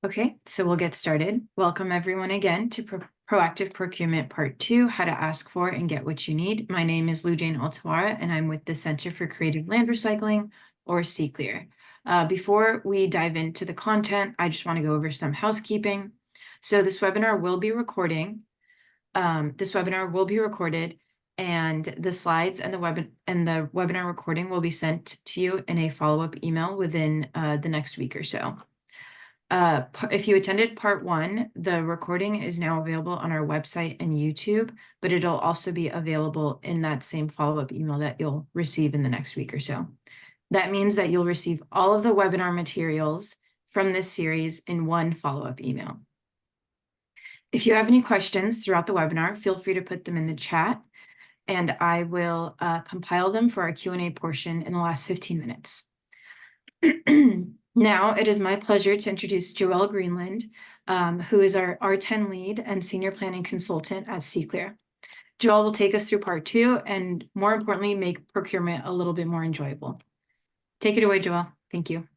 Okay, so we'll get started. Welcome everyone again to Proactive Procurement Part 2, How to Ask for and Get What You Need. My name is Lou Jane Altawara, and I'm with the Center for Creative Land Recycling, or CCLR. Before we dive into the content, I just want to go over some housekeeping. So this webinar will be recording. And the slides and the webinar recording will be sent to you in a follow-up email within the next week or so. If you attended part 1, the recording is now available on our website and YouTube, but it'll also be available in that same follow-up email that you'll receive in the next week or so. That means that you'll receive all of the webinar materials from this series in one follow-up email. If you have any questions throughout the webinar, feel free to put them in the chat, and I will compile them for our Q&A portion in the last 15 minutes. Now, it is my pleasure to introduce Joelle Greenland, who is our R10 lead and senior planning consultant at CCLR. Joelle will take us through part 2 and, more importantly, make procurement a little bit more enjoyable. Take it away, Joelle. Thank you.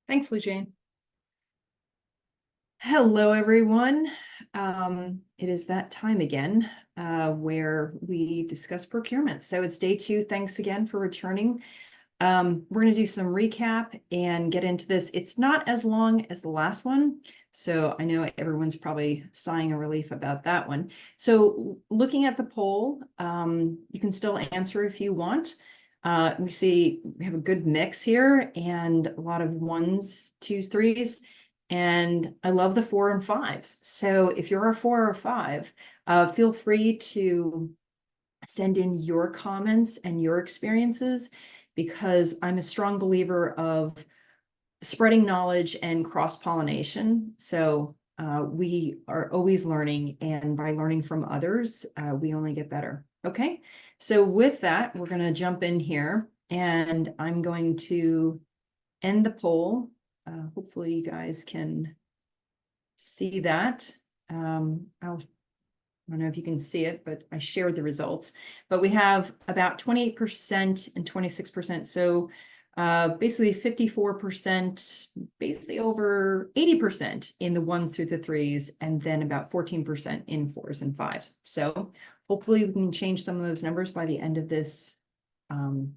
Thanks, Lou Jane. Hello, everyone. It is that time again where we discuss procurement. So it's day 2. Thanks again for returning. We're going to do some recap and get into this. It's not as long as the last one, so I know everyone's probably sighing a relief about that one. So looking at the poll, you can still answer if you want. We see we have a good mix here and a lot of 1s, 2s, 3s, and I love the 4 and 5s. So if you're a 4 or a 5, feel free to send in your comments and your experiences, because I'm a strong believer of spreading knowledge and cross-pollination. So we are always learning, and by learning from others, we only get better. Okay, so with that, we're going to jump in here, and I'm going to end the poll. Hopefully you guys can see that. I don't know if you can see it, but I shared the results. But we have about 28% and 26%. So basically 54%, basically over 80% in the 1s through the 3s, and then about 14% in 4s and 5s. So hopefully we can change some of those numbers by the end of this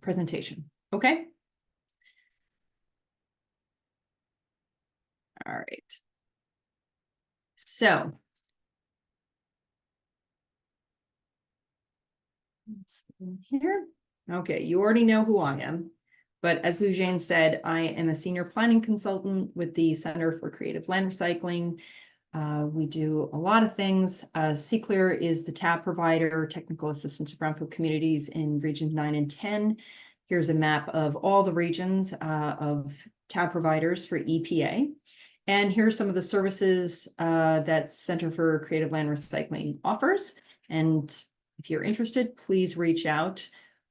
presentation. Okay. All right. So here. Okay, you already know who I am, but as Lou Jane said, I am a senior planning consultant with the Center for Creative Land Recycling. We do a lot of things. CCLR is the tab provider, technical assistance to brownfield communities in regions 9 and 10. Here's a map of all the regions of tab providers for EPA. And here's some of the services that Center for Creative Land Recycling offers. And if you're interested, please reach out.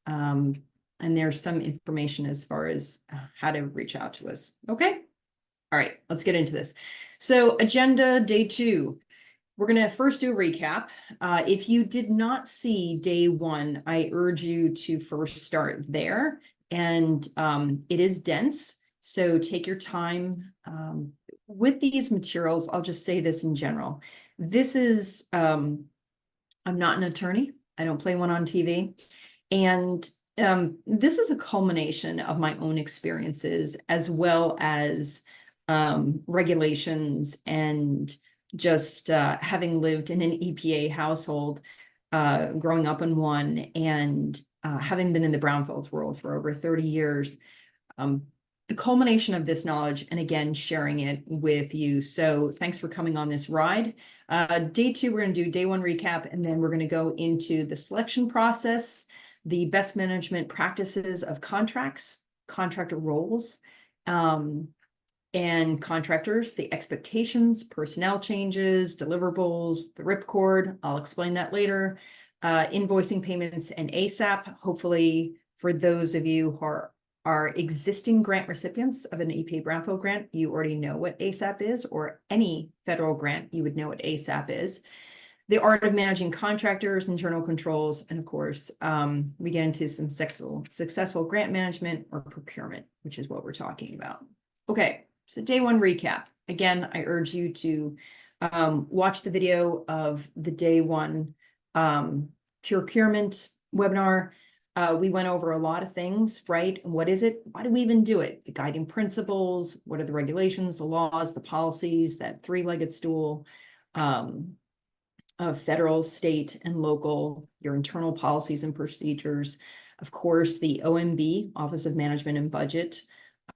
And there's some information as far as how to reach out to us. Okay. All right, let's get into this. So agenda day 2, we're going to first do a recap. If you did not see day 1, I urge you to first start there. And it is dense, so take your time. With these materials, I'll just say this in general. This is, I'm not an attorney. I don't play one on TV. And this is a culmination of my own experiences, as well as regulations, and just having lived in an EPA household, growing up in one, and having been in the brownfields world for over 30 years. The culmination of this knowledge, and again, sharing it with you. So thanks for coming on this ride. Day 2, we're going to do day 1 recap, and then we're going to go into the selection process, the best management practices of contracts, contractor roles, and contractors, the expectations, personnel changes, deliverables, the ripcord. I'll explain that later. Invoicing, payments, and ASAP. Hopefully, for those of you who are existing grant recipients of an EPA Brownfield grant, you already know what ASAP is, or any federal grant, you would know what ASAP is. The art of managing contractors, internal controls, and of course, we get into some successful grant management or procurement, which is what we're talking about. Okay, So day one recap. Again, I urge you to watch the video of the day one procurement webinar. We went over a lot of things, right? What is it? Why do we even do it? The guiding principles, what are the regulations, the laws, the policies, that three-legged stool of federal, state, and local, your internal policies and procedures. Of course, the OMB, Office of Management and Budget,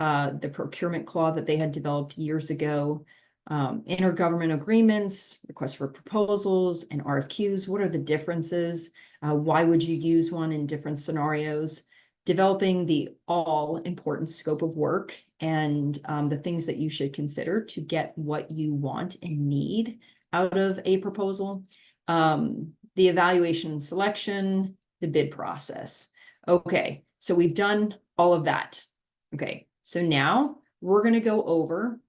the procurement clause that they had developed years ago, intergovernment agreements, requests for proposals, and RFQs. What are the differences? Why would you use one in different scenarios? Developing the all-important scope of work and the things that you should consider to get what you want and need out of a proposal. The evaluation and selection, the bid process. Okay, so we've done all of that. Okay, so now we're going to go over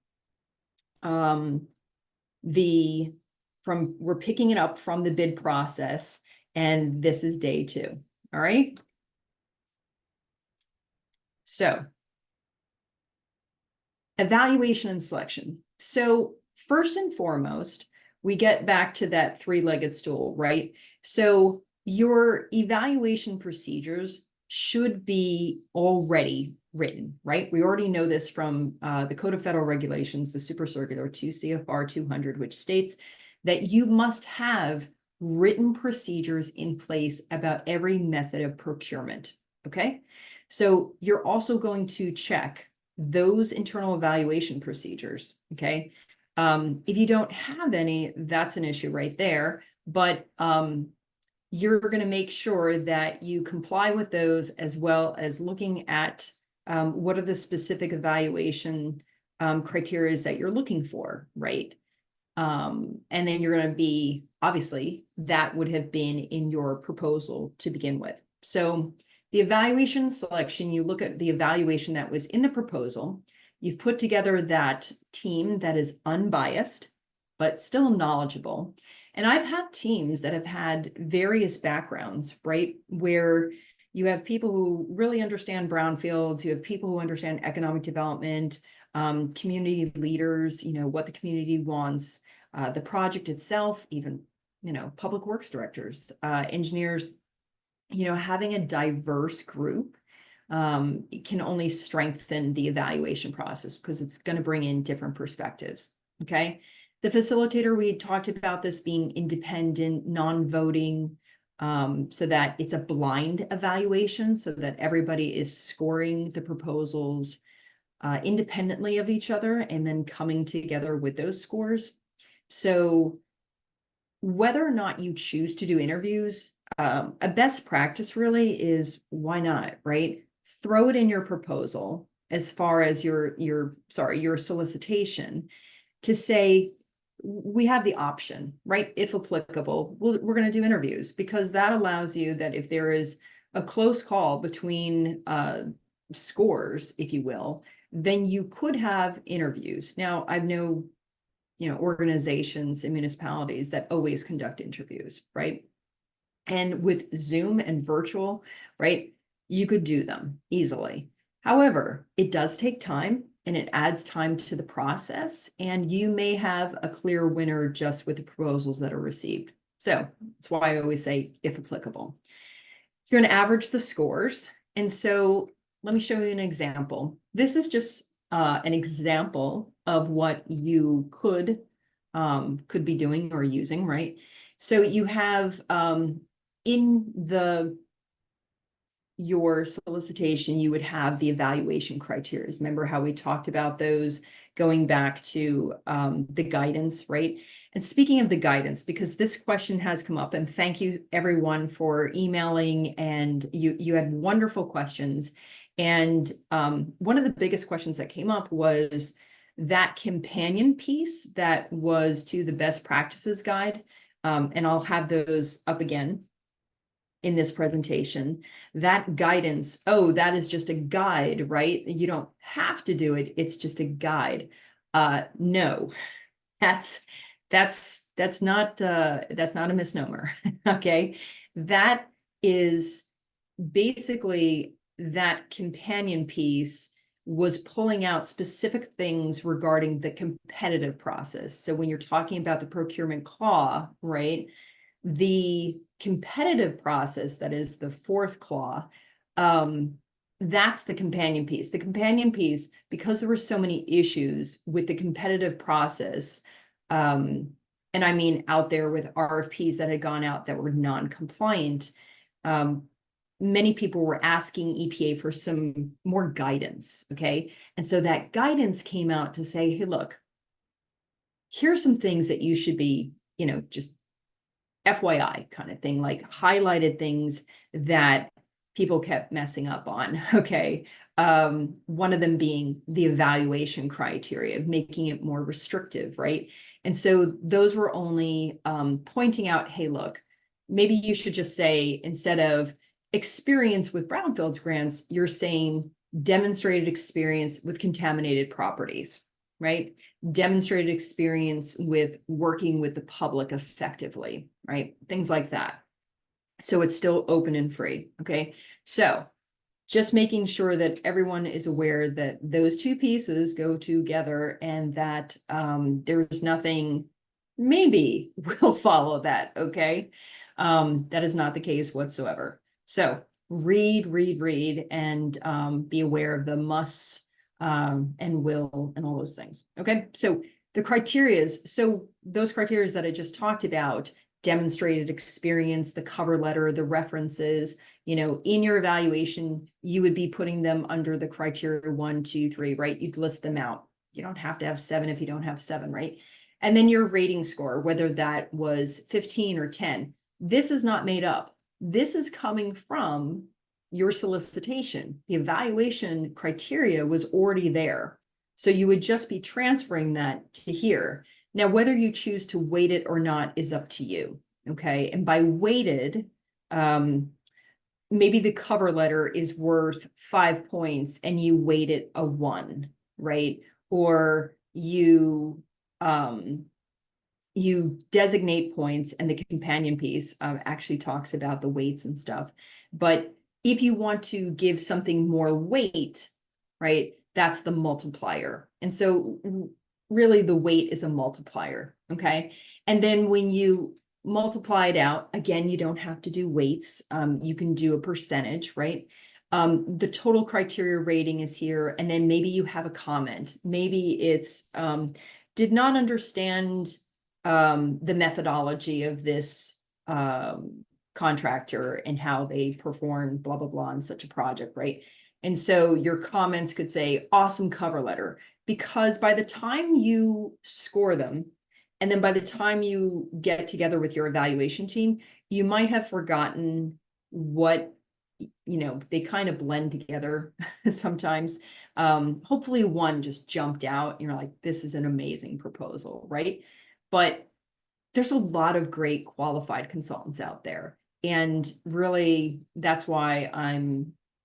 we're picking it up from the bid process, and this is day two. All right. So evaluation and selection. So first and foremost, we get back to that three-legged stool, right? So your evaluation procedures should be already written, right? We already know this from the Code of Federal Regulations, the Super Circular 2 CFR 200, which states that you must have written procedures in place about every method of procurement, okay? So you're also going to check those internal evaluation procedures, okay? If you don't have any, that's an issue right there, but you're going to make sure that you comply with those, as well as looking at what are the specific evaluation criteria that you're looking for, right? And then you're going to be, obviously, that would have been in your proposal to begin with. So the evaluation selection, you look at the evaluation that was in the proposal. You've put together that team that is unbiased, but still knowledgeable. And I've had teams that have had various backgrounds, right? Where you have people who really understand brownfields, you have people who understand economic development, community leaders, what the community wants, the project itself, even, public works directors, engineers, having a diverse group can only strengthen the evaluation process because it's going to bring in different perspectives. Okay. The facilitator, we talked about this being independent, non-voting, so that it's a blind evaluation, so that everybody is scoring the proposals independently of each other and then coming together with those scores. So whether or not you choose to do interviews, a best practice really is, why not, right? Throw it in your proposal as far as your solicitation, to say, we have the option, right? If applicable, we're going to do interviews, because that allows you that if there is a close call between scores, if you will, then you could have interviews. Now, I know, organizations and municipalities that always conduct interviews, right? And with Zoom and virtual, right, you could do them easily. However, it does take time, and it adds time to the process, and you may have a clear winner just with the proposals that are received. So that's why I always say, if applicable. You're going to average the scores. And so let me show you an example. This is just an example of what you could be doing or using, right? So you have in your solicitation, you would have the evaluation criteria. Remember how we talked about those going back to the guidance, right? And speaking of the guidance, because this question has come up, and thank you everyone for emailing, and you had wonderful questions. And one of the biggest questions that came up was that companion piece that was to the best practices guide. And I'll have those up again in this presentation. That guidance, that is just a guide, right? You don't have to do it. It's just a guide. No, that's not a misnomer. Okay. That is basically that companion piece was pulling out specific things regarding the competitive process. So when you're talking about the procurement clause, right, the competitive process, that is the fourth clause, that's the companion piece. The companion piece, because there were so many issues with the competitive process, and I mean out there with RFPs that had gone out that were non-compliant, many people were asking EPA for some more guidance, okay? And so that guidance came out to say, hey, look, here's some things that you should be, you know, just FYI kind of thing, like highlighted things that people kept messing up on, okay? One of them being the evaluation criteria, making it more restrictive, right? And so those were only pointing out, hey, look, maybe you should just say, instead of experience with brownfields grants, you're saying demonstrated experience with contaminated properties, right? Demonstrated experience with working with the public effectively, right? Things like that. So it's still open and free, okay? So just making sure that everyone is aware that those two pieces go together and that there's nothing, maybe we'll follow that, okay? That is not the case whatsoever. So read, and be aware of the musts and will and all those things, okay? So the criterias, so those criterias that I just talked about, demonstrated experience, the cover letter, the references, you know, in your evaluation, you would be putting them under the criteria 1, 2, 3, right? You'd list them out. You don't have to have 7 if you don't have 7, right? And then your rating score, whether that was 15 or 10, this is not made up. This is coming from your solicitation. The evaluation criteria was already there. So you would just be transferring that to here. Now, whether you choose to weight it or not is up to you, okay? And by weighted, maybe the cover letter is worth 5 points and you weight it a 1, right? Or you designate points, and the companion piece actually talks about the weights and stuff. But if you want to give something more weight, right, that's the multiplier. And so really the weight is a multiplier, okay? And then when you multiply it out, again, you don't have to do weights. You can do a percentage, right? The total criteria rating is here, and then maybe you have a comment. Maybe it's did not understand the methodology of this contractor and how they perform blah, blah, blah on such a project, right? And so your comments could say, awesome cover letter, because by the time you score them, and then by the time you get together with your evaluation team, you might have forgotten what, you know, they kind of blend together sometimes. Hopefully one just jumped out and you're like, this is an amazing proposal, right? But there's a lot of great qualified consultants out there. And really, that's why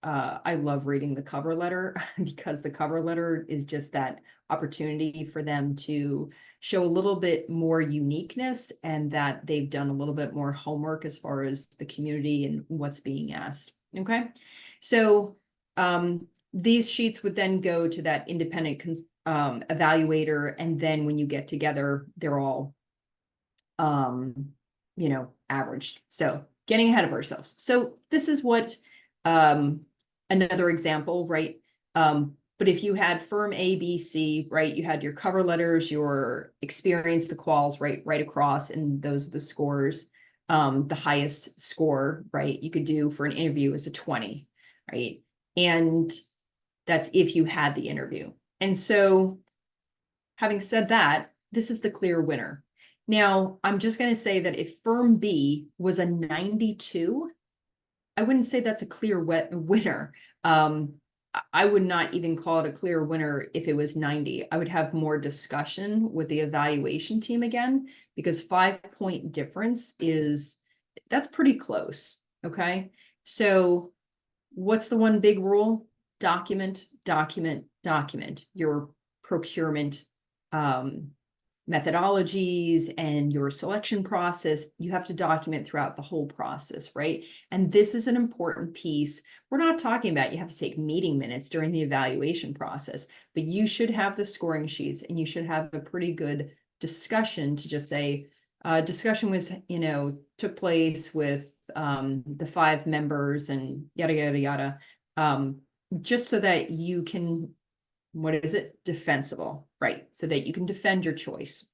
I love reading the cover letter, because the cover letter is just that opportunity for them to show a little bit more uniqueness and that they've done a little bit more homework as far as the community and what's being asked. Okay. So these sheets would then go to that independent evaluator. And then when you get together, they're all, you know, averaged. So getting ahead of ourselves. So this is what, another example, right? But if you had firm A, B, C, right, you had your cover letters, your experience, the quals, right across, and those are the scores. The highest score, right, you could do for an interview is a 20, right? And that's if you had the interview. And so having said that, this is the clear winner. Now, I'm just going to say that if firm B was a 92, I wouldn't say that's a clear winner. I would not even call it a clear winner if it was 90. I would have more discussion with the evaluation team again, because 5-point difference that's pretty close. Okay. So what's the one big rule? Document, document, document your procurement, methodologies and your selection process, you have to document throughout the whole process, right? And this is an important piece. We're not talking about you have to take meeting minutes during the evaluation process, but you should have the scoring sheets and you should have a pretty good discussion to just say, discussion was, took place with the 5 members and yada, yada, yada. Just so that you can, what is it? Defensible, right? So that you can defend your choice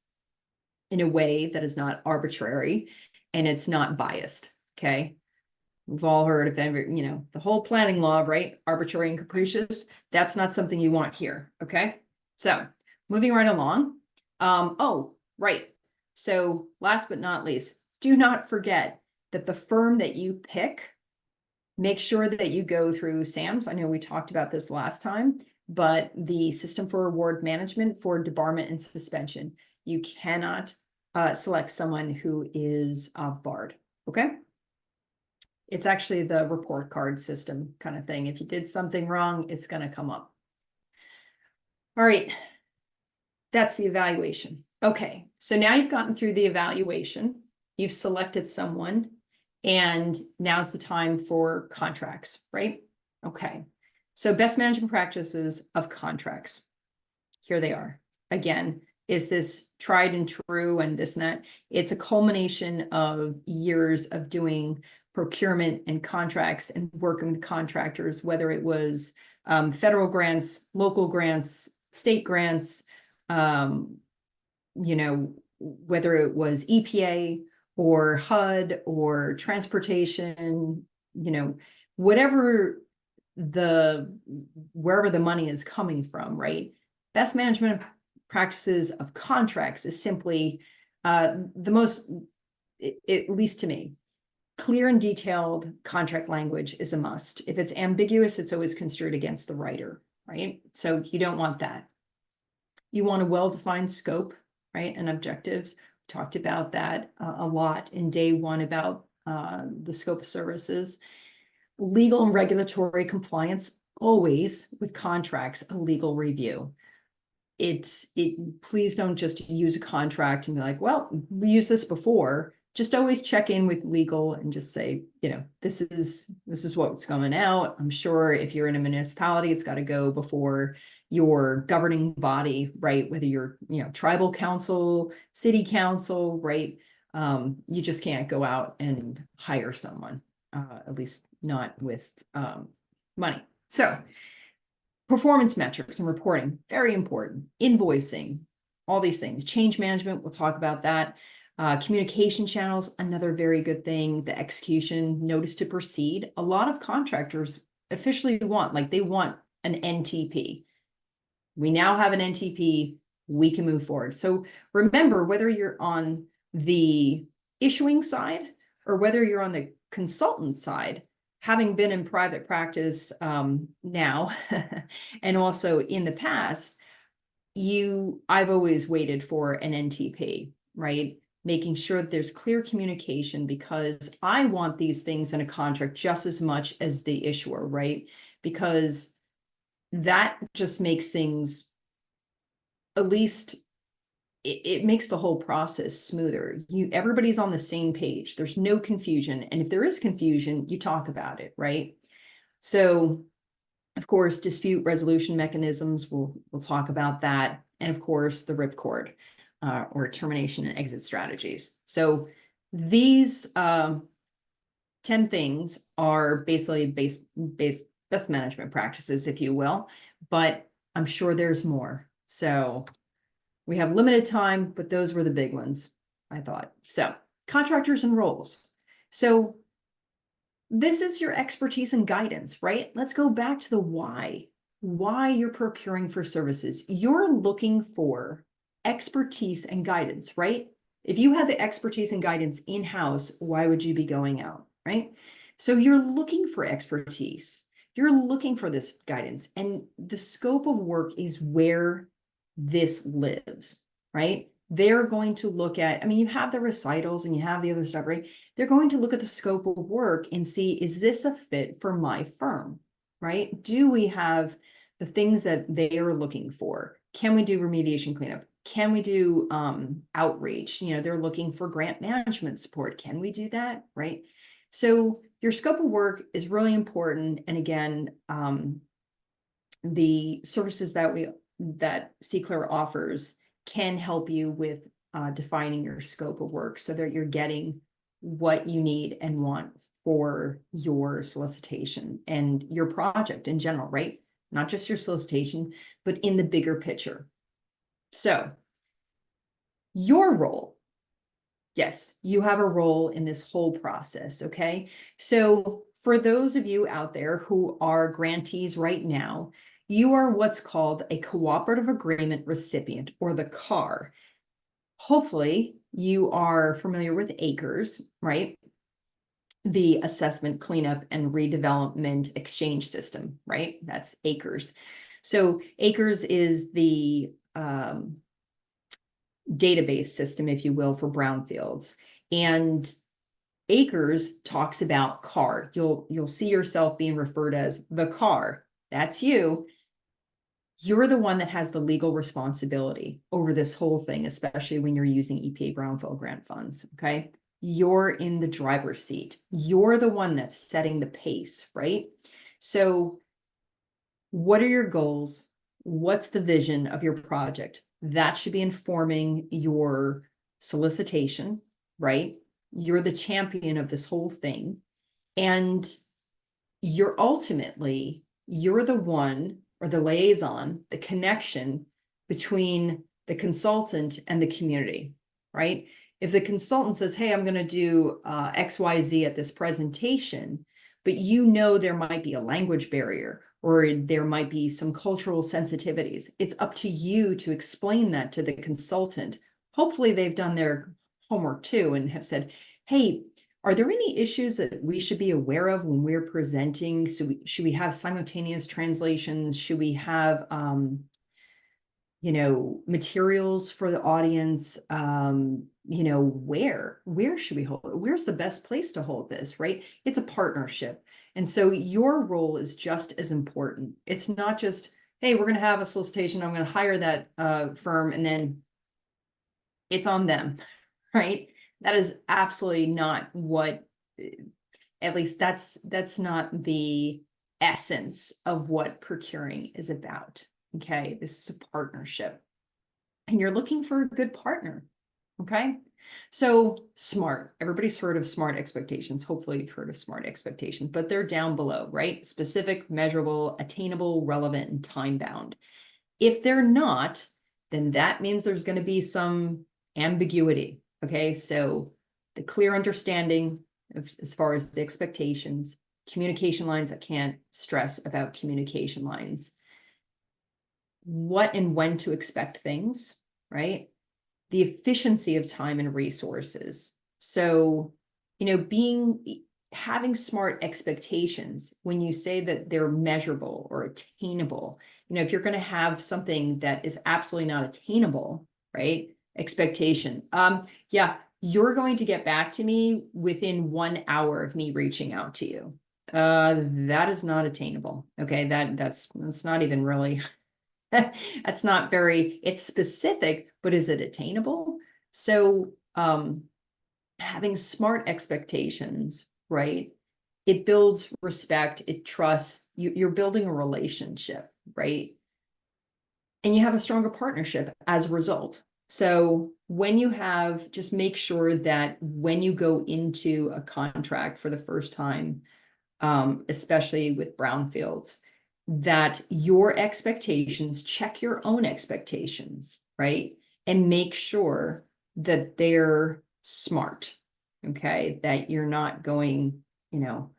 in a way that is not arbitrary and it's not biased, okay? We've all heard of every, the whole planning law, right? Arbitrary and capricious. That's not something you want here, okay? So moving right along. Oh, right. So last but not least, do not forget that the firm that you pick, make sure that you go through SAMs. I know we talked about this last time, but the System for Award Management for debarment and suspension. You cannot select someone who is barred, okay? It's actually the report card system kind of thing. If you did something wrong, it's going to come up. All right, that's the evaluation. Okay, so now you've gotten through the evaluation, you've selected someone, and now's the time for contracts, right? Okay, so best management practices of contracts. Here they are. Again, is this tried and true and this and that? It's a culmination of years of doing procurement and contracts and working with contractors, whether it was federal grants, local grants, state grants, whether it was EPA or HUD or transportation, whatever wherever the money is coming from, right? Best management practices of contracts is simply the most, at least to me, clear and detailed contract language is a must. If it's ambiguous, it's always construed against the writer, right? So you don't want that. You want a well-defined scope, right? And objectives. We talked about that a lot in day 1 about the scope of services. Legal and regulatory compliance, always with contracts, a legal review. Please don't just use a contract and be like, well, we used this before. Just always check in with legal and just say, this is what's going out. I'm sure if you're in a municipality, it's got to go before your governing body, right? Whether you're, tribal council, city council, right? You just can't go out and hire someone, at least not with money. So performance metrics and reporting, very important. Invoicing, all these things. Change management, we'll talk about that. Communication channels, another very good thing. The execution, notice to proceed. A lot of contractors officially they want an NTP. We now have an NTP, we can move forward. So remember, whether you're on the issuing side or whether you're on the consultant side, having been in private practice now and also in the past, I've always waited for an NTP, right? Making sure that there's clear communication, because I want these things in a contract just as much as the issuer, right? Because that just makes things, at least it makes the whole process smoother. Everybody's on the same page. There's no confusion. And if there is confusion, you talk about it, right? So, of course, dispute resolution mechanisms, we'll talk about that. And of course, the ripcord or termination and exit strategies. So these 10 things are basically best management practices, if you will, but I'm sure there's more. So we have limited time, but those were the big ones, I thought. So contractors and roles. So this is your expertise and guidance, right? Let's go back to the why you're procuring for services. You're looking for expertise and guidance, right? If you have the expertise and guidance in-house, why would you be going out, right? So you're looking for expertise. You're looking for this guidance, and the scope of work is where this lives, right? They're going to look at, you have the recitals and you have the other stuff, right? They're going to look at the scope of work and see, is this a fit for my firm, right? Do we have the things that they are looking for? Can we do remediation cleanup? Can we do outreach? You know, they're looking for grant management support. Can we do that? Right. So your scope of work is really important. And again, the services that CCLR offers can help you with defining your scope of work so that you're getting what you need and want for your solicitation and your project in general, right? Not just your solicitation, but in the bigger picture. So your role, yes, you have a role in this whole process, okay? So for those of you out there who are grantees right now, you are what's called a cooperative agreement recipient, or the CAR. Hopefully you are familiar with ACRES, right? The assessment, cleanup, and redevelopment exchange system, right? That's ACRES. So ACRES is the database system, if you will, for brownfields. And ACRES talks about CAR. You'll see yourself being referred as the CAR. That's you. You're the one that has the legal responsibility over this whole thing, especially when you're using EPA Brownfield Grant funds, okay? You're in the driver's seat. You're the one that's setting the pace, right? So what are your goals? What's the vision of your project? That should be informing your solicitation, right? You're the champion of this whole thing. And you're the one, or the liaison, the connection between the consultant and the community, right? If the consultant says, hey, I'm going to do XYZ at this presentation, but you know there might be a language barrier or there might be some cultural sensitivities, it's up to you to explain that to the consultant. Hopefully they've done their homework too and have said, hey, are there any issues that we should be aware of when we're presenting? So should we have simultaneous translations? Should we have, you know, materials for the audience? You know, where should we hold it? Where's the best place to hold this, right? It's a partnership. And so your role is just as important. It's not just, hey, we're going to have a solicitation. I'm going to hire that firm and then it's on them, right? That is absolutely not what, at least that's not the essence of what procuring is about. Okay, this is a partnership and you're looking for a good partner. Okay, so SMART, everybody's heard of SMART expectations. Hopefully you've heard of SMART expectations, but they're down below, right? Specific, measurable, attainable, relevant, and time bound. If they're not, then that means there's going to be some ambiguity. Okay, so the clear understanding of, as far as the expectations, communication lines, I can't stress about communication lines. What and when to expect things, right? The efficiency of time and resources. So, you know, having SMART expectations, when you say that they're measurable or attainable, you know, if you're going to have something that is absolutely not attainable, right? Expectation. Yeah, you're going to get back to me within 1 hour of me reaching out to you. That is not attainable. Okay, that's not even really that's not very, it's specific, but is it attainable? So having SMART expectations, right? It builds respect, it trusts, you're building a relationship, right? And you have a stronger partnership as a result. So when you have, just make sure that when you go into a contract for the first time, especially with brownfields, that your expectations, check your own expectations, right? And make sure that they're smart, okay? That you're not going, you know,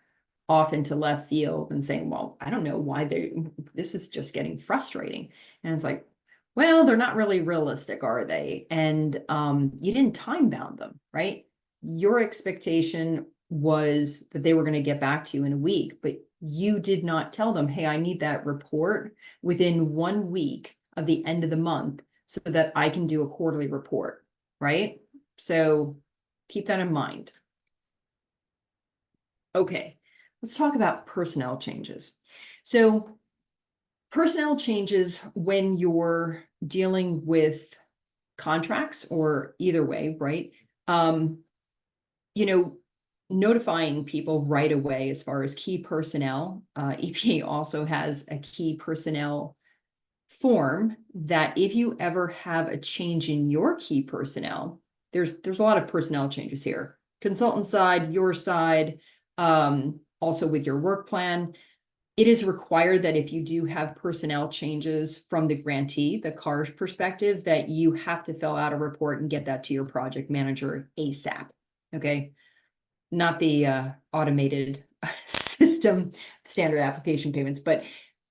off into left field and saying, well, I don't know why this is just getting frustrating. And it's like, well, they're not really realistic, are they? And you didn't time bound them, right? Your expectation was that they were going to get back to you in a week, but you did not tell them, hey, I need that report within 1 week of the end of the month so that I can do a quarterly report, right? So keep that in mind. Okay, let's talk about personnel changes. So personnel changes when you're dealing with contracts or either way, right? Notifying people right away as far as key personnel. EPA also has a key personnel form that if you ever have a change in your key personnel, there's a lot of personnel changes here. Consultant side, your side, also with your work plan. It is required that if you do have personnel changes from the grantee, the CARS perspective, that you have to fill out a report and get that to your project manager ASAP. Okay. Not the automated system standard application payments, but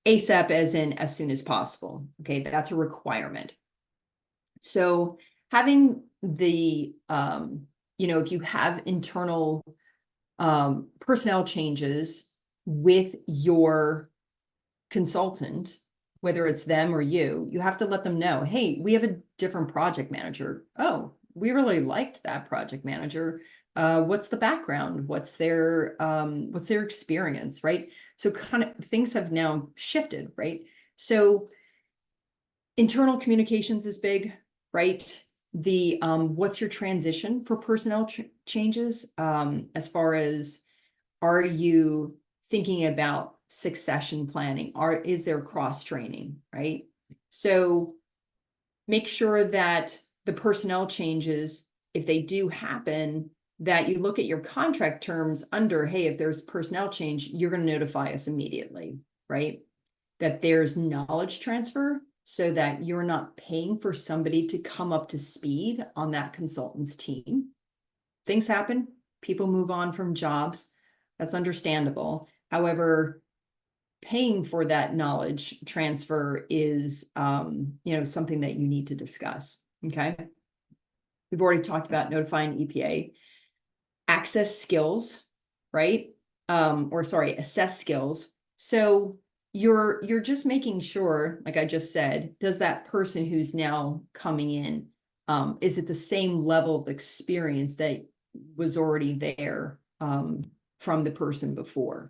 ASAP as in as soon as possible. Okay, that's a requirement. So having the, if you have internal personnel changes with your consultant, whether it's them or you have to let them know, hey, we have a different project manager. Oh, we really liked that project manager. What's the background? What's their experience, right? So kind of things have now shifted, right? So internal communications is big, right? The what's your transition for personnel changes? As far as, are you thinking about succession planning? Is there cross training, right? So make sure that the personnel changes, if they do happen, that you look at your contract terms under, hey, if there's personnel change, you're going to notify us immediately, right? That there's knowledge transfer so that you're not paying for somebody to come up to speed on that consultant's team. Things happen, people move on from jobs. That's understandable. However, paying for that knowledge transfer is, something that you need to discuss. Okay. We've already talked about notifying EPA. Access skills, right? Assess skills. So you're just making sure, like I just said, does that person who's now coming in, is it the same level of experience that was already there from the person before?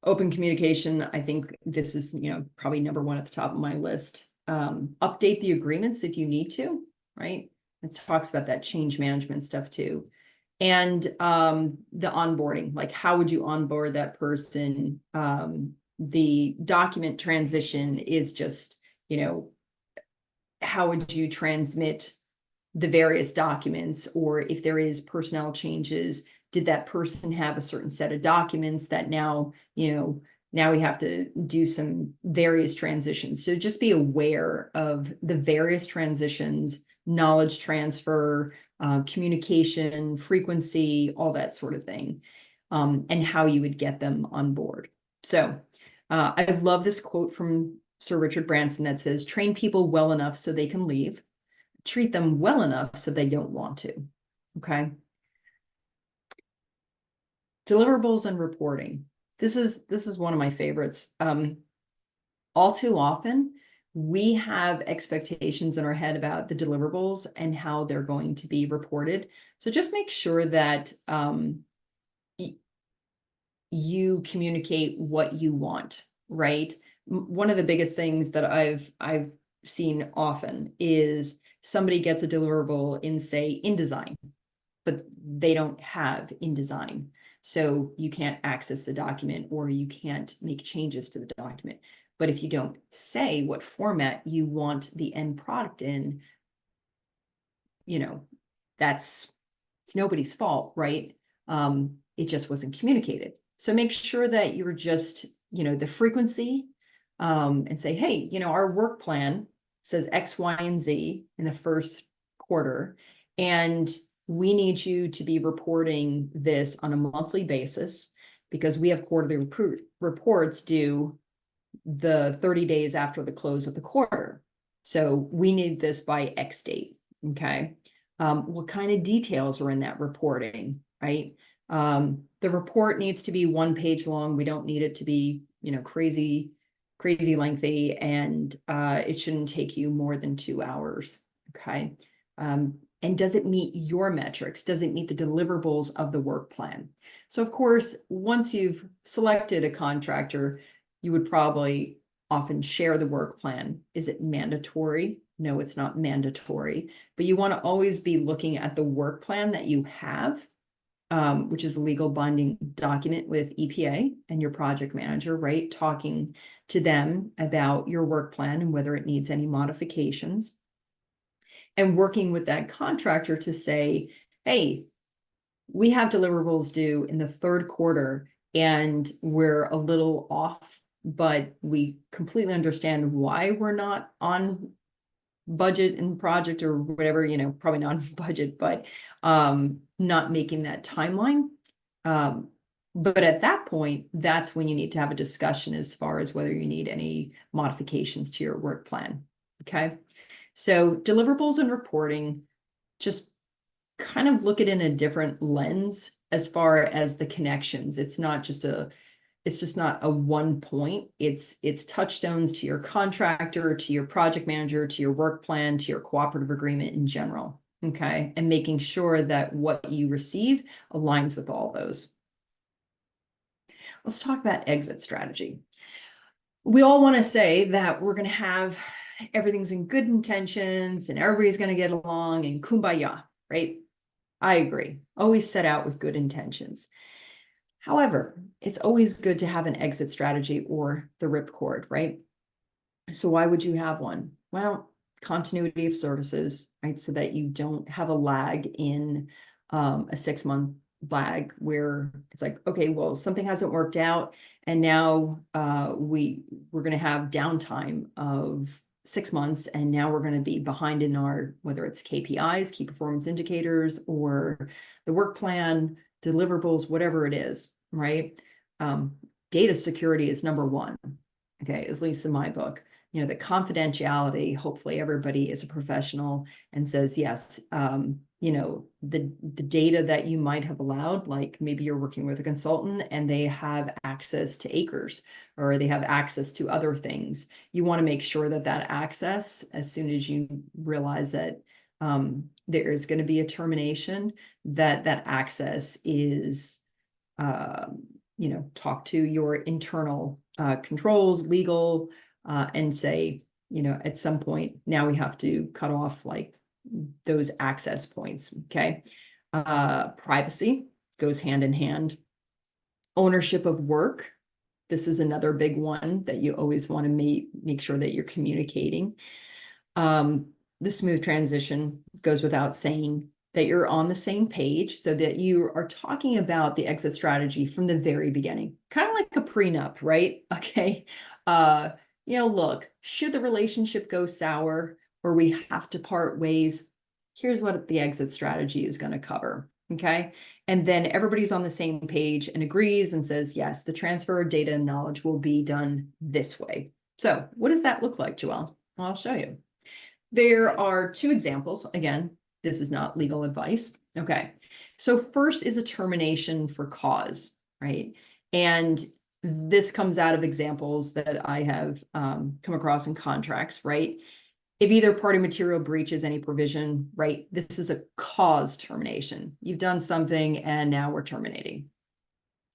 Open communication, I think this is, probably number one at the top of my list. Update the agreements if you need to, right? It talks about that change management stuff too. And the onboarding, like how would you onboard that person? The document transition is just, how would you transmit the various documents? Or if there is personnel changes, did that person have a certain set of documents that now we have to do some various transitions. So just be aware of the various transitions, knowledge transfer, communication, frequency, all that sort of thing, and how you would get them on board. So I love this quote from Sir Richard Branson that says, train people well enough so they can leave, treat them well enough so they don't want to. Okay. Deliverables and reporting. This is one of my favorites. All too often, we have expectations in our head about the deliverables and how they're going to be reported. So just make sure that you communicate what you want, right? One of the biggest things that I've seen often is somebody gets a deliverable in, say, InDesign, but they don't have InDesign. So you can't access the document or you can't make changes to the document. But if you don't say what format you want the end product in, it's nobody's fault, right? It just wasn't communicated. So make sure that you're just, the frequency, and say, hey, our work plan says X, Y, and Z in the first quarter, and we need you to be reporting this on a monthly basis because we have quarterly reports due the 30 days after the close of the quarter. So we need this by X date. Okay. What kind of details are in that reporting, right? The report needs to be 1 page long. We don't need it to be, crazy lengthy, and it shouldn't take you more than 2 hours. Okay. And does it meet your metrics? Does it meet the deliverables of the work plan? So of course, once you've selected a contractor, you would probably often share the work plan. Is it mandatory? No, it's not mandatory, but you want to always be looking at the work plan that you have, which is a legal binding document with EPA and your project manager, right? Talking to them about your work plan and whether it needs any modifications. And working with that contractor to say, hey, we have deliverables due in the third quarter and we're a little off, but we completely understand why we're not on budget and project or whatever, you know, probably not on budget, but not making that timeline. But at that point, that's when you need to have a discussion as far as whether you need any modifications to your work plan. Okay. So deliverables and reporting, just kind of look at it in a different lens as far as the connections. It's just not a one point. It's touchstones to your contractor, to your project manager, to your work plan, to your cooperative agreement in general. Okay. And making sure that what you receive aligns with all those. Let's talk about exit strategy. We all want to say that we're going to have everything's in good intentions and everybody's going to get along and kumbaya, right? I agree. Always set out with good intentions. However, it's always good to have an exit strategy or the ripcord, right? So why would you have one? Well, continuity of services, right? So that you don't have a lag in a 6-month lag where it's like, okay, well, something hasn't worked out and now we're going to have downtime of 6 months and now we're going to be behind in our, whether it's KPIs, key performance indicators, or the work plan, deliverables, whatever it is, right? Data security is number one, okay, at least in my book. You know, the confidentiality, hopefully everybody is a professional and says, yes, you know, the data that you might have allowed, like maybe you're working with a consultant and they have access to acres or they have access to other things. You want to make sure that that access, as soon as you realize that there is going to be a termination, that access is, you know, talk to your internal controls, legal, and say, you know, at some point now we have to cut off like those access points. Okay. Privacy goes hand in hand. Ownership of work. This is another big one that you always want to make sure that you're communicating. The smooth transition goes without saying, that you're on the same page so that you are talking about the exit strategy from the very beginning, kind of like a prenup, right? Okay. You know, look, should the relationship go sour or we have to part ways, here's what the exit strategy is going to cover. Okay. And then everybody's on the same page and agrees and says, yes, the transfer of data and knowledge will be done this way. So what does that look like, Joelle? Well, I'll show you. There are 2 examples. Again, this is not legal advice. Okay. So first is a termination for cause, right? And this comes out of examples that I have come across in contracts, right? If either party material breaches any provision, right? This is a cause termination. You've done something and now we're terminating.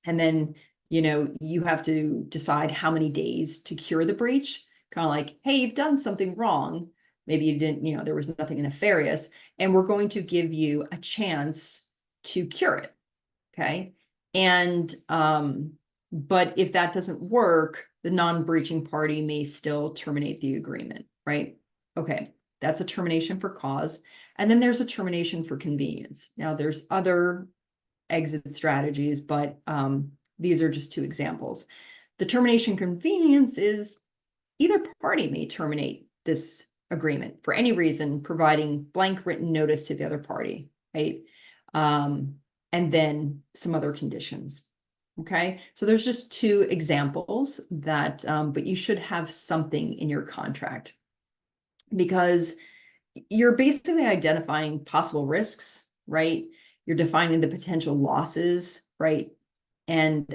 And then, you know, you have to decide how many days to cure the breach. Kind of like, hey, you've done something wrong. Maybe you didn't, you know, there was nothing nefarious, and we're going to give you a chance to cure it. Okay. And, but if that doesn't work, the non-breaching party may still terminate the agreement, right? Okay. That's a termination for cause. And then there's a termination for convenience. Now there's other exit strategies, but these are just 2 examples. The termination convenience is either party may terminate this agreement for any reason, providing blank written notice to the other party, right? And then some other conditions. Okay, so there's just 2 examples that, but you should have something in your contract because you're basically identifying possible risks, right? You're defining the potential losses, right? And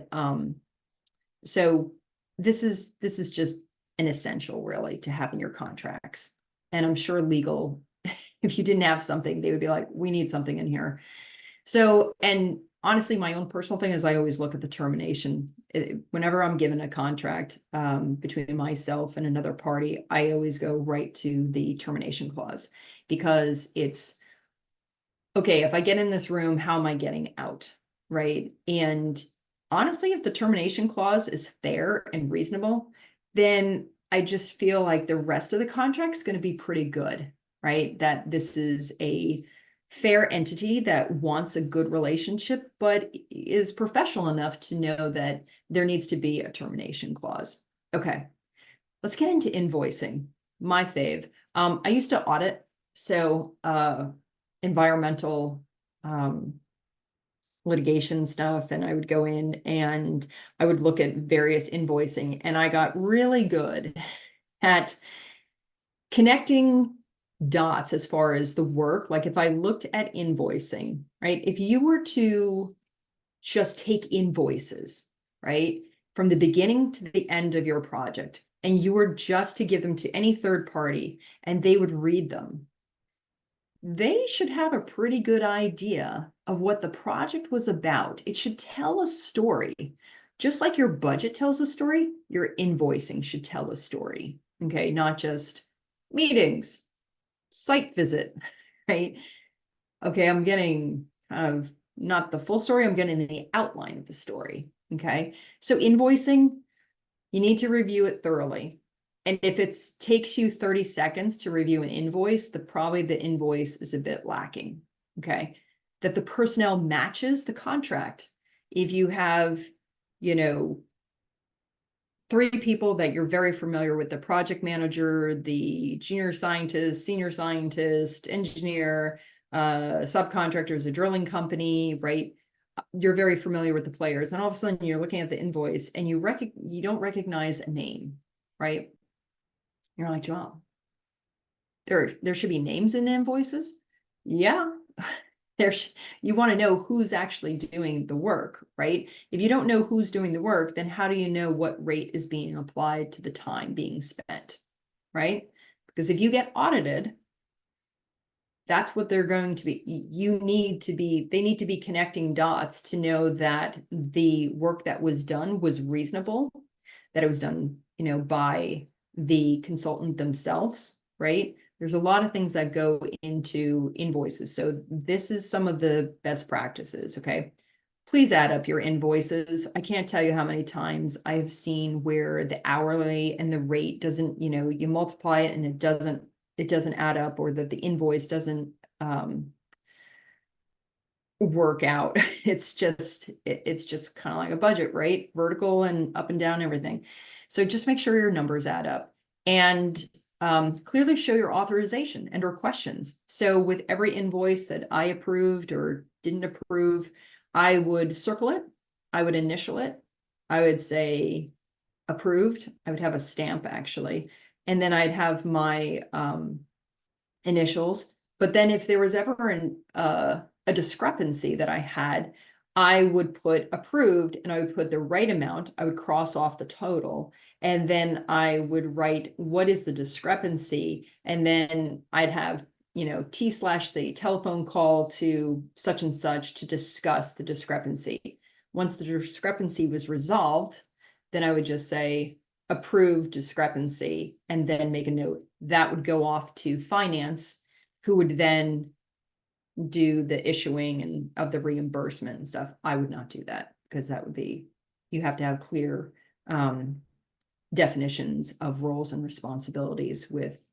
so this is just an essential really to have in your contracts. And I'm sure legal, if you didn't have something, they would be like, we need something in here. So, and honestly, my own personal thing is I always look at the termination. Whenever I'm given a contract between myself and another party, I always go right to the termination clause, because it's, okay, if I get in this room, how am I getting out? Right. And honestly, if the termination clause is fair and reasonable, then I just feel like the rest of the contract is going to be pretty good, right? That this is a fair entity that wants a good relationship, but is professional enough to know that there needs to be a termination clause. Okay, let's get into invoicing. My fave. I used to audit, so environmental litigation stuff, and I would go in and I would look at various invoicing, and I got really good at connecting dots as far as the work. Like if I looked at invoicing, right? If you were to just take invoices, right, from the beginning to the end of your project, and you were just to give them to any third party and they would read them, they should have a pretty good idea of what the project was about. It should tell a story. Just like your budget tells a story, your invoicing should tell a story. Okay, not just meetings, site visit, right? Okay, I'm getting kind of not the full story, I'm getting the outline of the story. Okay, so invoicing, you need to review it thoroughly. And if it takes you 30 seconds to review an invoice, probably the invoice is a bit lacking. Okay, that the personnel matches the contract. If you have, you know, 3 people that you're very familiar with, the project manager, the junior scientist, senior scientist, engineer, subcontractors, a drilling company, right? You're very familiar with the players, and all of a sudden you're looking at the invoice and you don't recognize a name, right? You're like, Joel, there should be names in invoices. Yeah. You want to know who's actually doing the work, right? If you don't know who's doing the work, then how do you know what rate is being applied to the time being spent, right? Because if you get audited, that's what they're going to be. They need to be connecting dots to know that the work that was done was reasonable, that it was done, by the consultant themselves, right? There's a lot of things that go into invoices. So this is some of the best practices, okay? Please add up your invoices. I can't tell you how many times I've seen where the hourly and the rate doesn't, you multiply it and it doesn't add up, or that the invoice doesn't work out. It's just kind of like a budget, right? Vertical and up and down everything. So just make sure your numbers add up, and clearly show your authorization and or questions. So with every invoice that I approved or didn't approve, I would circle it, I would initial it, I would say approved, I would have a stamp actually, and then I'd have my initials. But then if there was ever a discrepancy that I had, I would put approved and I would put the right amount. I would cross off the total, and then I would write what is the discrepancy, and then I'd have T/C telephone call to such and such to discuss the discrepancy. Once the discrepancy was resolved, then I would just say approved discrepancy and then make a note. That would go off to finance, who would then do the issuing and of the reimbursement and stuff. I would not do that, because that would be, you have to have clear definitions of roles and responsibilities with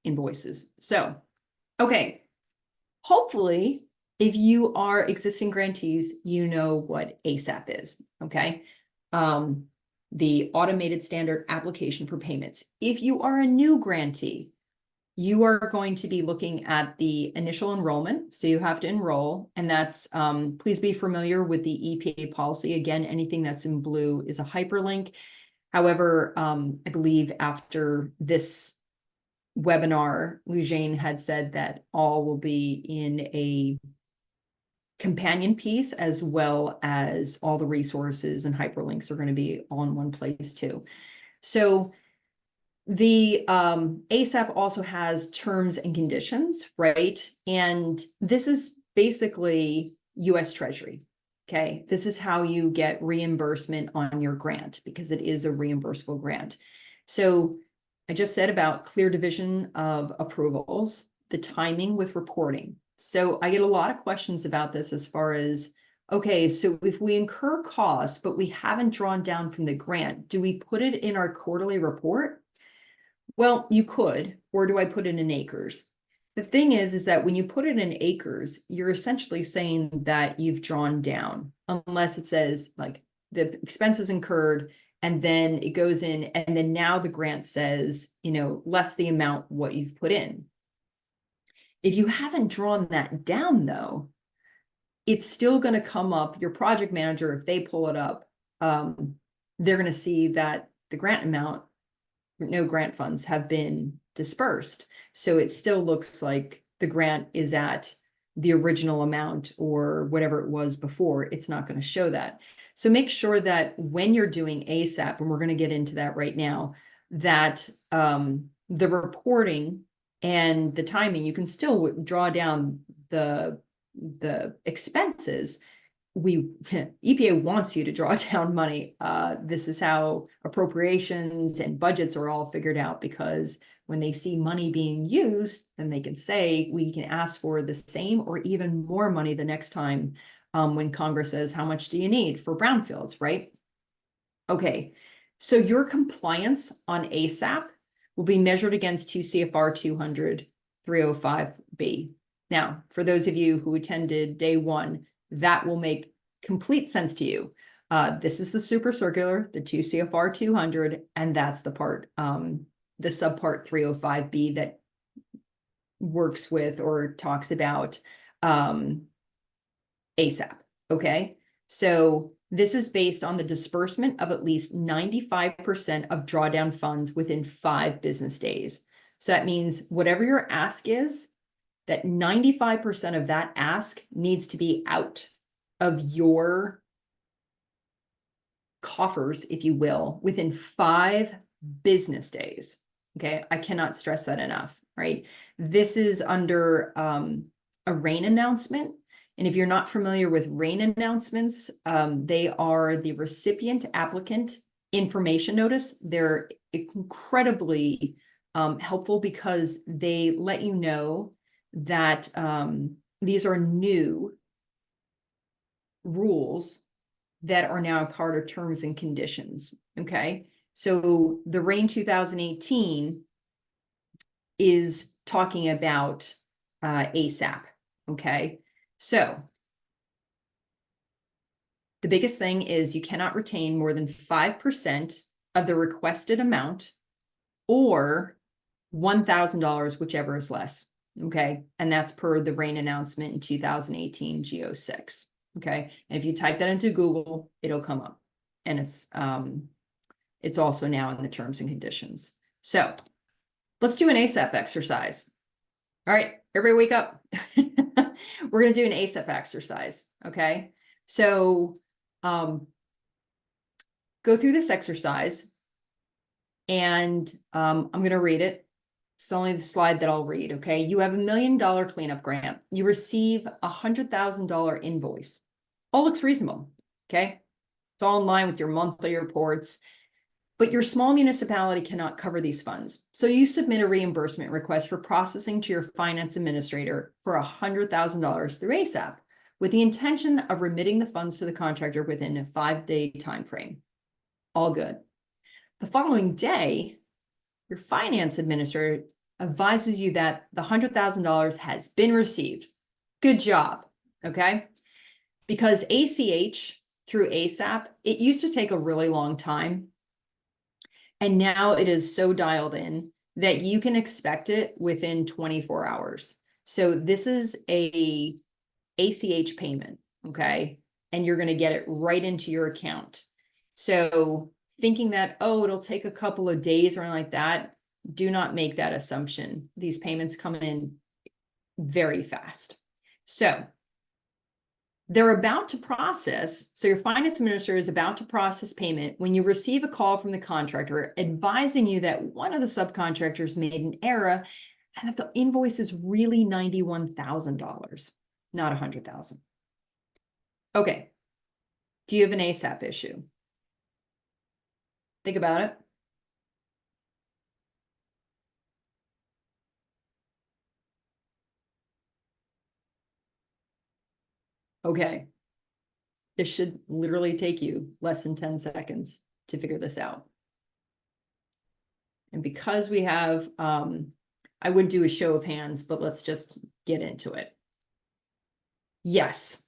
invoices. So, okay, hopefully if you are existing grantees, you know what ASAP is, okay? The automated standard application for payments. If you are a new grantee, you are going to be looking at the initial enrollment. So you have to enroll, and that's, please be familiar with the EPA policy. Again, anything that's in blue is a hyperlink. However, I believe after this webinar, Lujane had said that all will be in a companion piece, as well as all the resources and hyperlinks are going to be all in one place too. So the ASAP also has terms and conditions, right? And this is basically US Treasury. Okay, this is how you get reimbursement on your grant because it is a reimbursable grant. So I just said about clear division of approvals, the timing with reporting. So I get a lot of questions about this as far as, okay, so if we incur costs, but we haven't drawn down from the grant, do we put it in our quarterly report? Well, you could, or do I put it in acres? The thing is that when you put it in acres, you're essentially saying that you've drawn down, unless it says like the expenses incurred, and then it goes in, and then now the grant says, you know, less the amount what you've put in. If you haven't drawn that down though, it's still going to come up, your project manager, if they pull it up, they're going to see that the grant amount, no grant funds have been dispersed. So it still looks like the grant is at the original amount or whatever it was before. It's not going to show that. So make sure that when you're doing ASAP, and we're going to get into that right now, that the reporting and the timing, you can still draw down the expenses. EPA wants you to draw down money. This is how appropriations and budgets are all figured out, because when they see money being used, then they can say, we can ask for the same or even more money the next time when Congress says, how much do you need for brownfields, right? Okay, so your compliance on ASAP will be measured against 2 CFR 200 305B. Now, for those of you who attended day one, that will make complete sense to you. This is the super circular, the 2 CFR 200, and that's the part, the subpart 305B that works with or talks about ASAP, okay? So this is based on the disbursement of at least 95% of drawdown funds within 5 business days. So that means whatever your ask is, that 95% of that ask needs to be out of your coffers, if you will, within 5 business days. Okay, I cannot stress that enough, right? This is under a RAIN announcement. And if you're not familiar with RAIN announcements, they are the recipient applicant information notice. They're incredibly helpful because they let you know that these are new rules that are now a part of terms and conditions. Okay, so the RAIN 2018 is talking about ASAP. Okay, so the biggest thing is you cannot retain more than 5% of the requested amount or $1,000, whichever is less. Okay, and that's per the RAIN announcement in 2018 G06. Okay, and if you type that into Google, it'll come up, and it's also now in the terms and conditions. So let's do an ASAP exercise. All right, everybody wake up. We're going to do an ASAP exercise. Okay, so go through this exercise, and I'm going to read it. It's only the slide that I'll read. Okay, you have $1 million cleanup grant. You receive a $100,000 invoice. All looks reasonable. Okay, it's all in line with your monthly reports. But your small municipality cannot cover these funds. So you submit a reimbursement request for processing to your finance administrator for $100,000 through ASAP, with the intention of remitting the funds to the contractor within a 5-day time frame. All good. The following day, your finance administrator advises you that the $100,000 has been received. Good job, okay? Because ACH through ASAP, it used to take a really long time. And now it is so dialed in that you can expect it within 24 hours. So this is a ACH payment, okay? And you're going to get it right into your account. So thinking that, oh, it'll take a couple of days or like that, do not make that assumption. These payments come in very fast. So they're about to process, so your finance administrator is about to process payment when you receive a call from the contractor advising you that one of the subcontractors made an error and that the invoice is really $91,000, not $100,000. Okay, Do you have an ASAP issue? Think about it. Okay. This should literally take you less than 10 seconds to figure this out. And because we have, I would do a show of hands, but let's just get into it. Yes.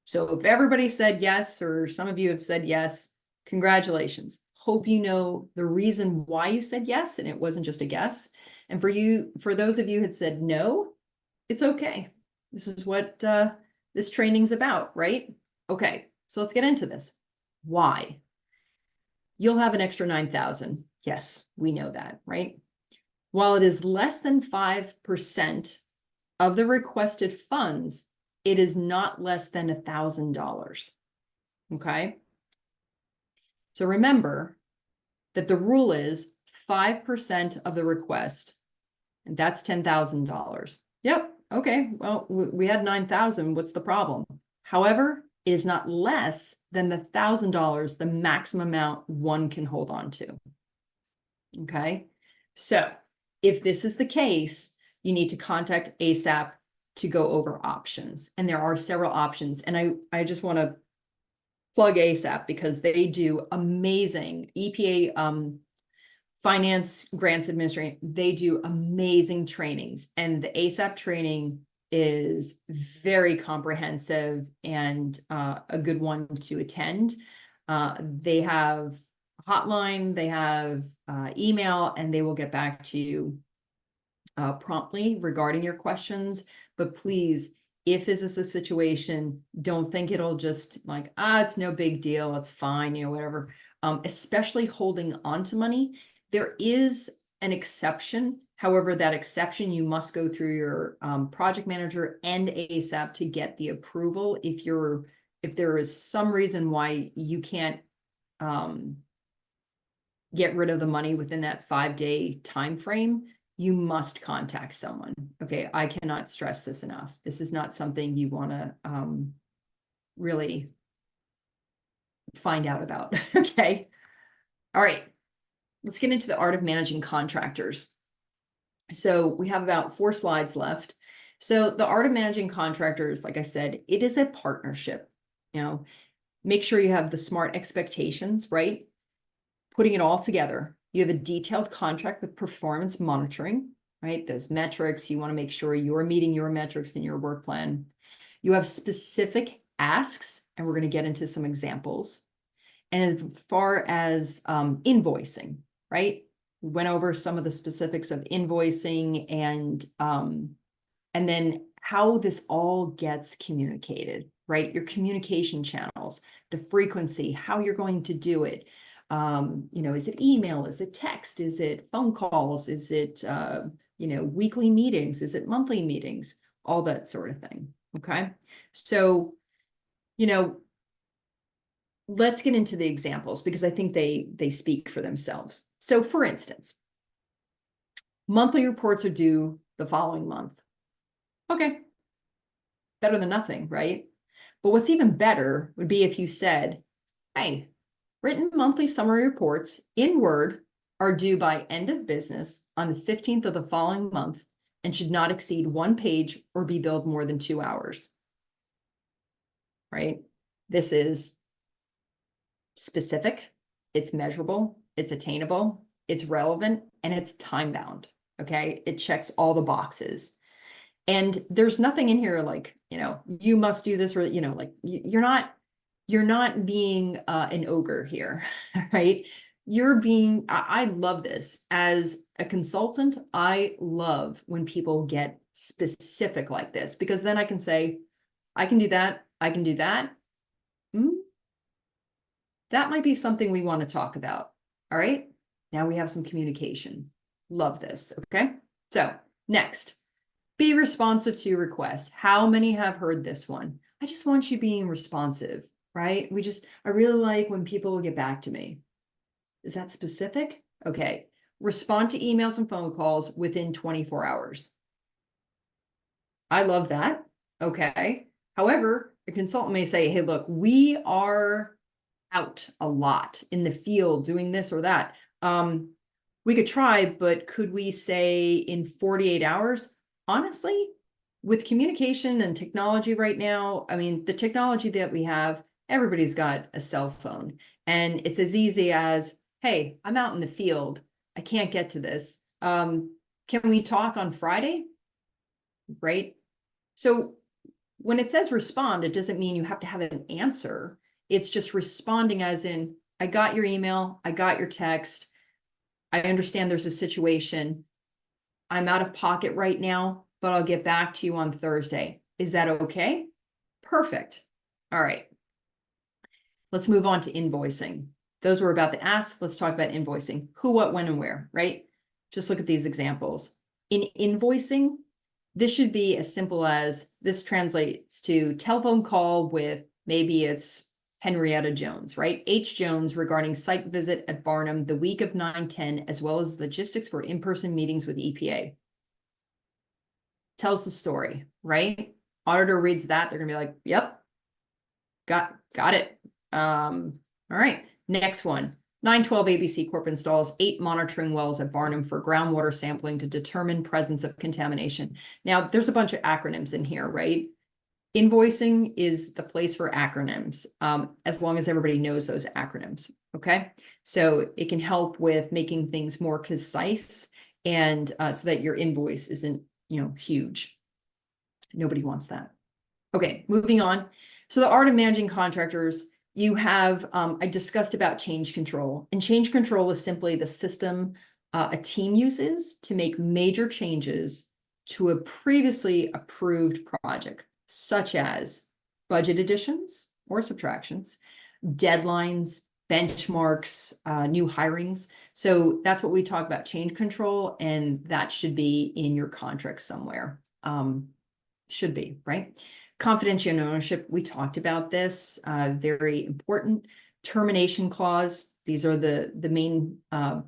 So if everybody said yes, or some of you have said yes, congratulations. Hope you know the reason why you said yes, and it wasn't just a guess. And for those of you who had said no, it's okay. This is what this training's about, right? Okay, so let's get into this. Why? You'll have an extra 9,000. Yes, we know that, right? While it is less than 5% of the requested funds, it is not less than $1,000. Okay. So remember that the rule is 5% of the request, and that's $10,000. Yep. Okay. Well, we had 9,000. What's the problem? However, it is not less than the $1,000, the maximum amount one can hold on to. Okay. So if this is the case, you need to contact ASAP to go over options. And there are several options. And I just want to plug ASAP because they do amazing EPA finance grants administration. They do amazing trainings, and the ASAP training is very comprehensive and a good one to attend. They have hotline, they have email, and they will get back to you promptly regarding your questions. But please, if this is a situation, don't think it'll just like, it's no big deal, it's fine, whatever. Especially holding on to money. There is an exception. However, that exception, you must go through your project manager and ASAP to get the approval. If there is some reason why you can't get rid of the money within that 5-day time frame, you must contact someone. Okay, I cannot stress this enough. This is not something you want to really find out about. Okay. All right. Let's get into the art of managing contractors. So we have about 4 slides left. So the art of managing contractors, like I said, it is a partnership. Make sure you have the smart expectations, right? Putting it all together. You have a detailed contract with performance monitoring, right? Those metrics, you want to make sure you're meeting your metrics in your work plan. You have specific asks, and we're going to get into some examples. And as far as invoicing, right? We went over some of the specifics of invoicing and then how this all gets communicated, right? Your communication channels, the frequency, how you're going to do it. Is it email? Is it text? Is it phone calls? Is it, weekly meetings? Is it monthly meetings? All that sort of thing. Okay. So, let's get into the examples because I think they speak for themselves. So for instance, monthly reports are due the following month. Okay. Better than nothing, right? But what's even better would be if you said, hey, written monthly summary reports in Word are due by end of business on the 15th of the following month and should not exceed 1 page or be billed more than 2 hours. Right? This is specific, it's measurable, it's attainable, it's relevant, and it's time-bound. Okay? It checks all the boxes. And there's nothing in here like, you must do this, or, like you're not being an ogre here, right? You're being, I love this. As a consultant, I love when people get specific like this, because then I can say, I can do that, I can do that. That might be something we want to talk about. All right, now we have some communication. Love this, okay? So next, be responsive to your requests. How many have heard this one? I just want you being responsive. Right? I really like when people will get back to me. Is that specific? Okay. Respond to emails and phone calls within 24 hours. I love that. Okay. However, a consultant may say, hey, look, we are out a lot in the field doing this or that. We could try, but could we say in 48 hours? Honestly, with communication and technology right now, I mean, the technology that we have, everybody's got a cell phone. And it's as easy as, hey, I'm out in the field. I can't get to this. Can we talk on Friday? Right? So when it says respond, it doesn't mean you have to have an answer. It's just responding as in, I got your email, I got your text. I understand there's a situation. I'm out of pocket right now, but I'll get back to you on Thursday. Is that okay? Perfect. All right. Let's move on to invoicing. Those were about the ask. Let's talk about invoicing. Who, what, when, and where, right? Just look at these examples. In invoicing, this should be as simple as, this translates to telephone call with, maybe it's Henrietta Jones, right? H. Jones regarding site visit at Barnum the week of 9/10, as well as logistics for in-person meetings with EPA. Tells the story, right? Auditor reads that, they're gonna be like, yep, got it. All right, next one. 912 ABC Corp installs 8 monitoring wells at Barnum for groundwater sampling to determine presence of contamination. Now, there's a bunch of acronyms in here, right? Invoicing is the place for acronyms, as long as everybody knows those acronyms, okay? So it can help with making things more concise, and so that your invoice isn't, huge. Nobody wants that. Okay, moving on. So the art of managing contractors, you have, I discussed about change control, and change control is simply the system a team uses to make major changes to a previously approved project, such as budget additions or subtractions, deadlines, benchmarks, new hirings. So that's what we talk about, change control, and that should be in your contract somewhere. Should be, right? Confidential ownership, we talked about this, very important. Termination clause, these are the main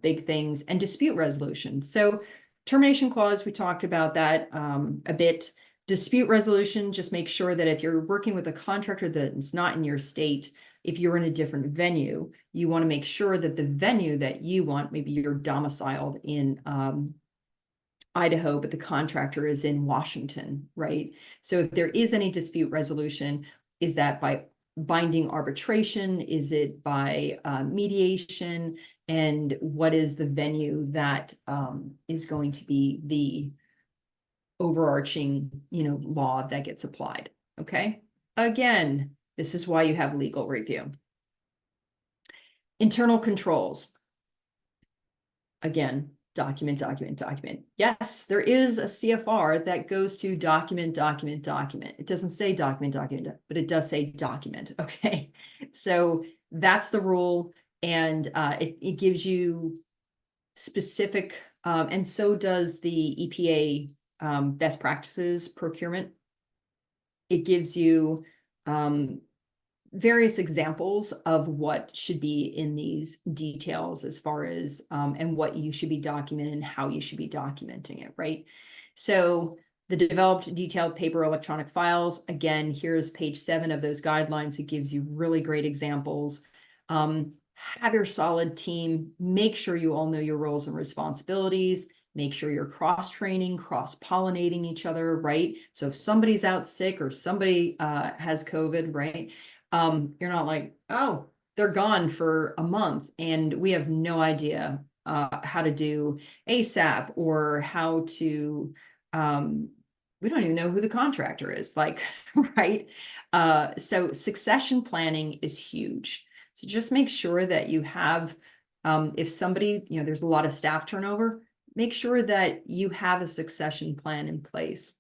big things, and dispute resolution. So termination clause, we talked about that a bit. Dispute resolution, just make sure that if you're working with a contractor that's not in your state, if you're in a different venue, you want to make sure that the venue that you want, maybe you're domiciled in Idaho, but the contractor is in Washington, right? So if there is any dispute resolution, is that by binding arbitration? Is it by mediation? And what is the venue that is going to be the overarching, law that gets applied? Okay. Again, this is why you have legal review. Internal controls. Again, document, document, document. Yes, there is a CFR that goes to document, document, document. It doesn't say document, document, but it does say document. Okay. So that's the rule. And it gives you specific, and so does the EPA best practices procurement. It gives you various examples of what should be in these details as far as and what you should be documenting and how you should be documenting it, right? So the developed detailed paper electronic files, again, here's page 7 of those guidelines. It gives you really great examples. Have your solid team, make sure you all know your roles and responsibilities, make sure you're cross-training, cross-pollinating each other, right? So if somebody's out sick or somebody has COVID, right? You're not like, oh, they're gone for a month and we have no idea how to do ASAP or how to, we don't even know who the contractor is, like, right? So succession planning is huge. So just make sure that you have, if somebody, there's a lot of staff turnover, make sure that you have a succession plan in place.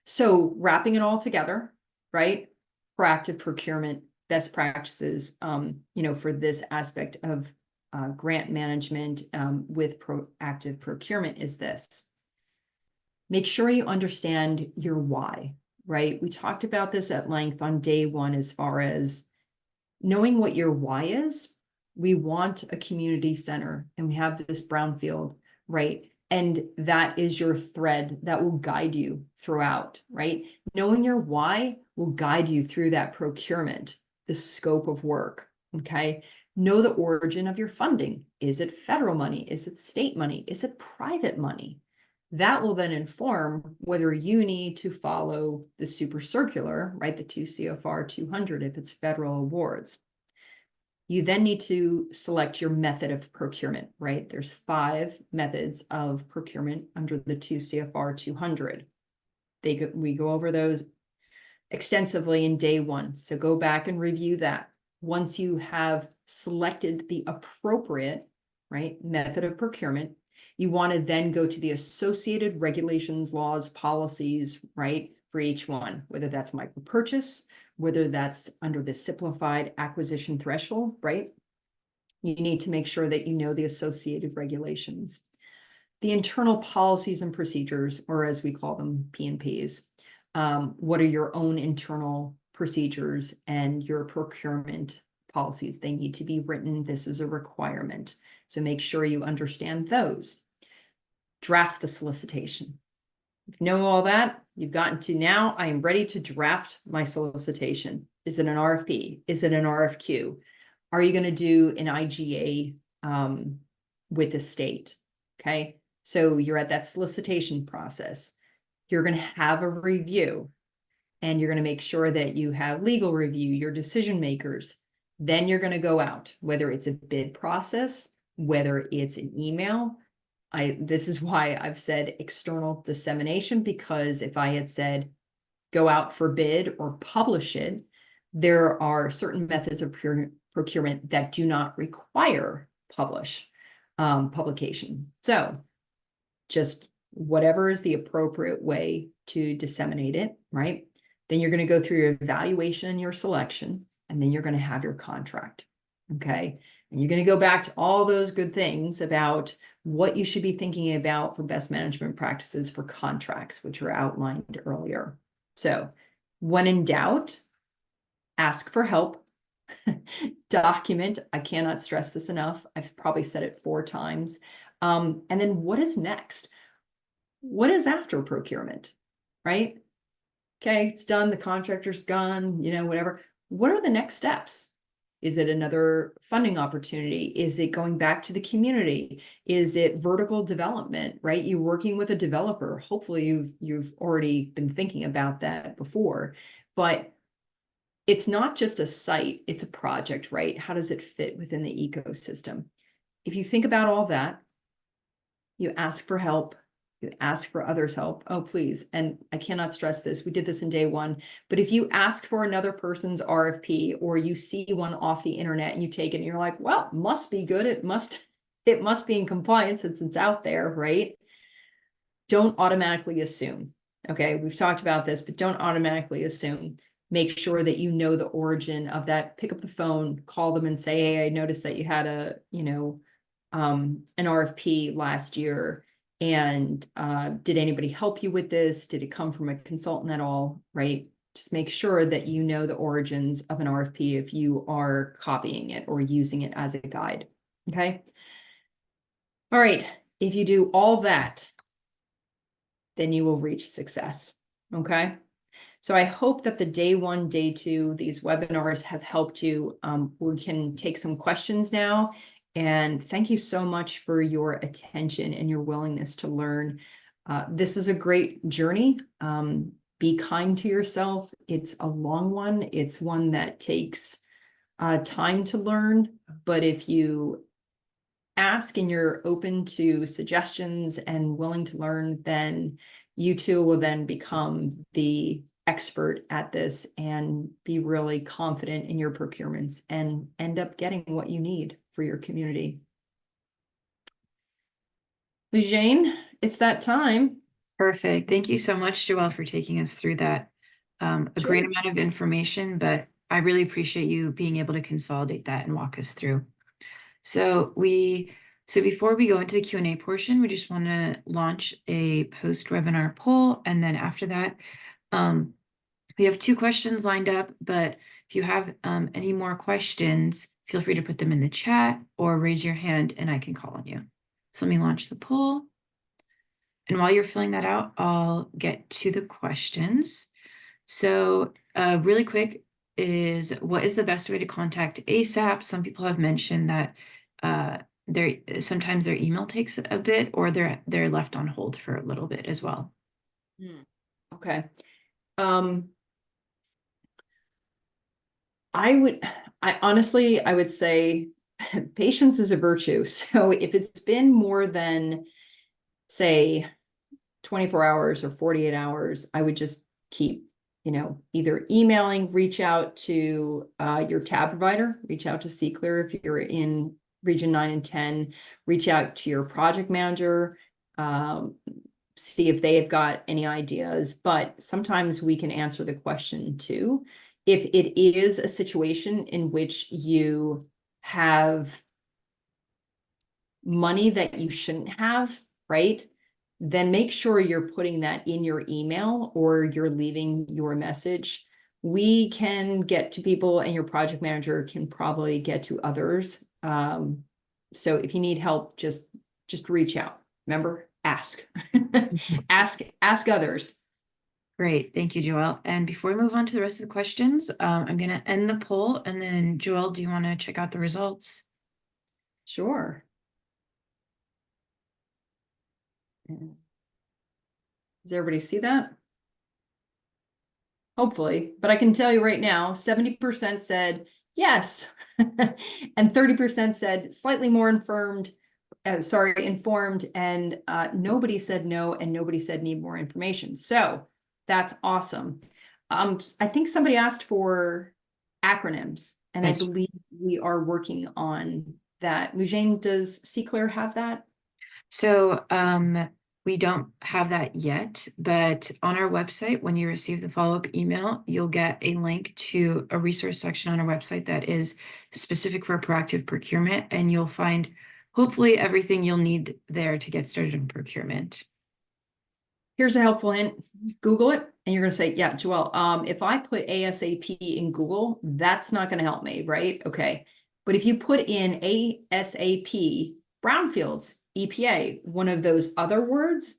So wrapping it all together, right? Proactive procurement, best practices, for this aspect of grant management with proactive procurement is this. Make sure you understand your why, right? We talked about this at length on day 1 as far as knowing what your why is. We want a community center and we have this brownfield, right? And that is your thread that will guide you throughout, right? Knowing your why will guide you through that procurement. the scope of work, okay? Know the origin of your funding. Is it federal money? Is it state money? Is it private money? That will then inform whether you need to follow the super circular, right? The 2 CFR 200 if it's federal awards. You then need to select your method of procurement, right? There's 5 methods of procurement under the 2 CFR 200. We go over those extensively in day 1. So go back and review that. Once you have selected the appropriate, right, method of procurement, you want to then go to the associated regulations, laws, policies, right, for each one, whether that's micro purchase, whether that's under the simplified acquisition threshold, right? You need to make sure that you know the associated regulations. The internal policies and procedures, or as we call them, P&Ps. What are your own internal procedures and your procurement policies? They need to be written. This is a requirement. So make sure you understand those. Draft the solicitation. If you know all that, you've gotten to now, I am ready to draft my solicitation. Is it an RFP? Is it an RFQ? Are you going to do an IGA with the state? Okay, so you're at that solicitation process. You're going to have a review, and you're going to make sure that you have legal review, your decision makers. Then you're going to go out, whether it's a bid process, whether it's an email. This is why I've said external dissemination, because if I had said go out for bid or publish it, there are certain methods of procurement that do not require publication. So just whatever is the appropriate way to disseminate it, right? Then you're going to go through your evaluation and your selection, and then you're going to have your contract, okay? And you're going to go back to all those good things about what you should be thinking about for best management practices for contracts, which are outlined earlier. So when in doubt, ask for help. Document. I cannot stress this enough. I've probably said it 4 times. And then what is next? What is after procurement, right? Okay, it's done. The contractor's gone, you know, whatever. What are the next steps? Is it another funding opportunity? Is it going back to the community? Is it vertical development, right? You're working with a developer. Hopefully you've already been thinking about that before, but it's not just a site, it's a project, right? How does it fit within the ecosystem? If you think about all that, you ask for help, you ask for others' help. Oh, please. And I cannot stress this. We did this in day 1. But if you ask for another person's RFP, or you see one off the internet and you take it and you're like, well, must be good. It must be in compliance since it's out there, right? Don't automatically assume. Okay, we've talked about this, but don't automatically assume. Make sure that you know the origin of that. Pick up the phone, call them and say, hey, I noticed that you had a, you know, an RFP last year. And did anybody help you with this? Did it come from a consultant at all, right? Just make sure that you know the origins of an RFP if you are copying it or using it as a guide, okay? All right, if you do all that, then you will reach success, okay? So I hope that the day 1, day 2, these webinars have helped you. We can take some questions now. And thank you so much for your attention and your willingness to learn. This is a great journey. Be kind to yourself. It's a long one. It's one that takes time to learn. But if you ask and you're open to suggestions and willing to learn, then you too will then become the expert at this and be really confident in your procurements and end up getting what you need for your community. Jane, it's that time. Perfect. Thank you so much, Joelle, for taking us through that. A great amount of information, but I really appreciate you being able to consolidate that and walk us through. So before we go into the Q&A portion, we just want to launch a post-webinar poll. And then after that, we have 2 questions lined up, but if you have any more questions, feel free to put them in the chat or raise your hand and I can call on you. So let me launch the poll. And while you're filling that out, I'll get to the questions. So really quick, is what is the best way to contact ASAP? Some people have mentioned that sometimes their email takes a bit, or they're left on hold for a little bit as well. Okay. I honestly, I would say patience is a virtue. So if it's been more than, say, 24 hours or 48 hours, I would just keep, either emailing, reach out to your tab provider, reach out to CClear if you're in region 9 and 10, reach out to your project manager, see if they've got any ideas. But sometimes we can answer the question too. If it is a situation in which you have money that you shouldn't have, right? Then make sure you're putting that in your email or you're leaving your message. We can get to people, and your project manager can probably get to others. So if you need help, just reach out. Remember, ask. ask others. Great, thank you, Joelle. And before we move on to the rest of the questions, I'm gonna end the poll, and then Joelle, do you want to check out the results? Sure. Does everybody see that? Hopefully, but I can tell you right now, 70% said yes, and 30% said slightly more informed, and nobody said no, and nobody said need more information. So that's awesome. I think somebody asked for acronyms, and I believe we are working on that. Lujane, does CClear have that? So we don't have that yet, but on our website, when you receive the follow-up email, you'll get a link to a resource section on our website that is specific for proactive procurement, and you'll find hopefully everything you'll need there to get started in procurement. Here's a helpful hint. Google it, and you're going to say, yeah, Joelle, if I put ASAP in Google, that's not going to help me, right? Okay. But if you put in ASAP Brownfields, EPA, one of those other words,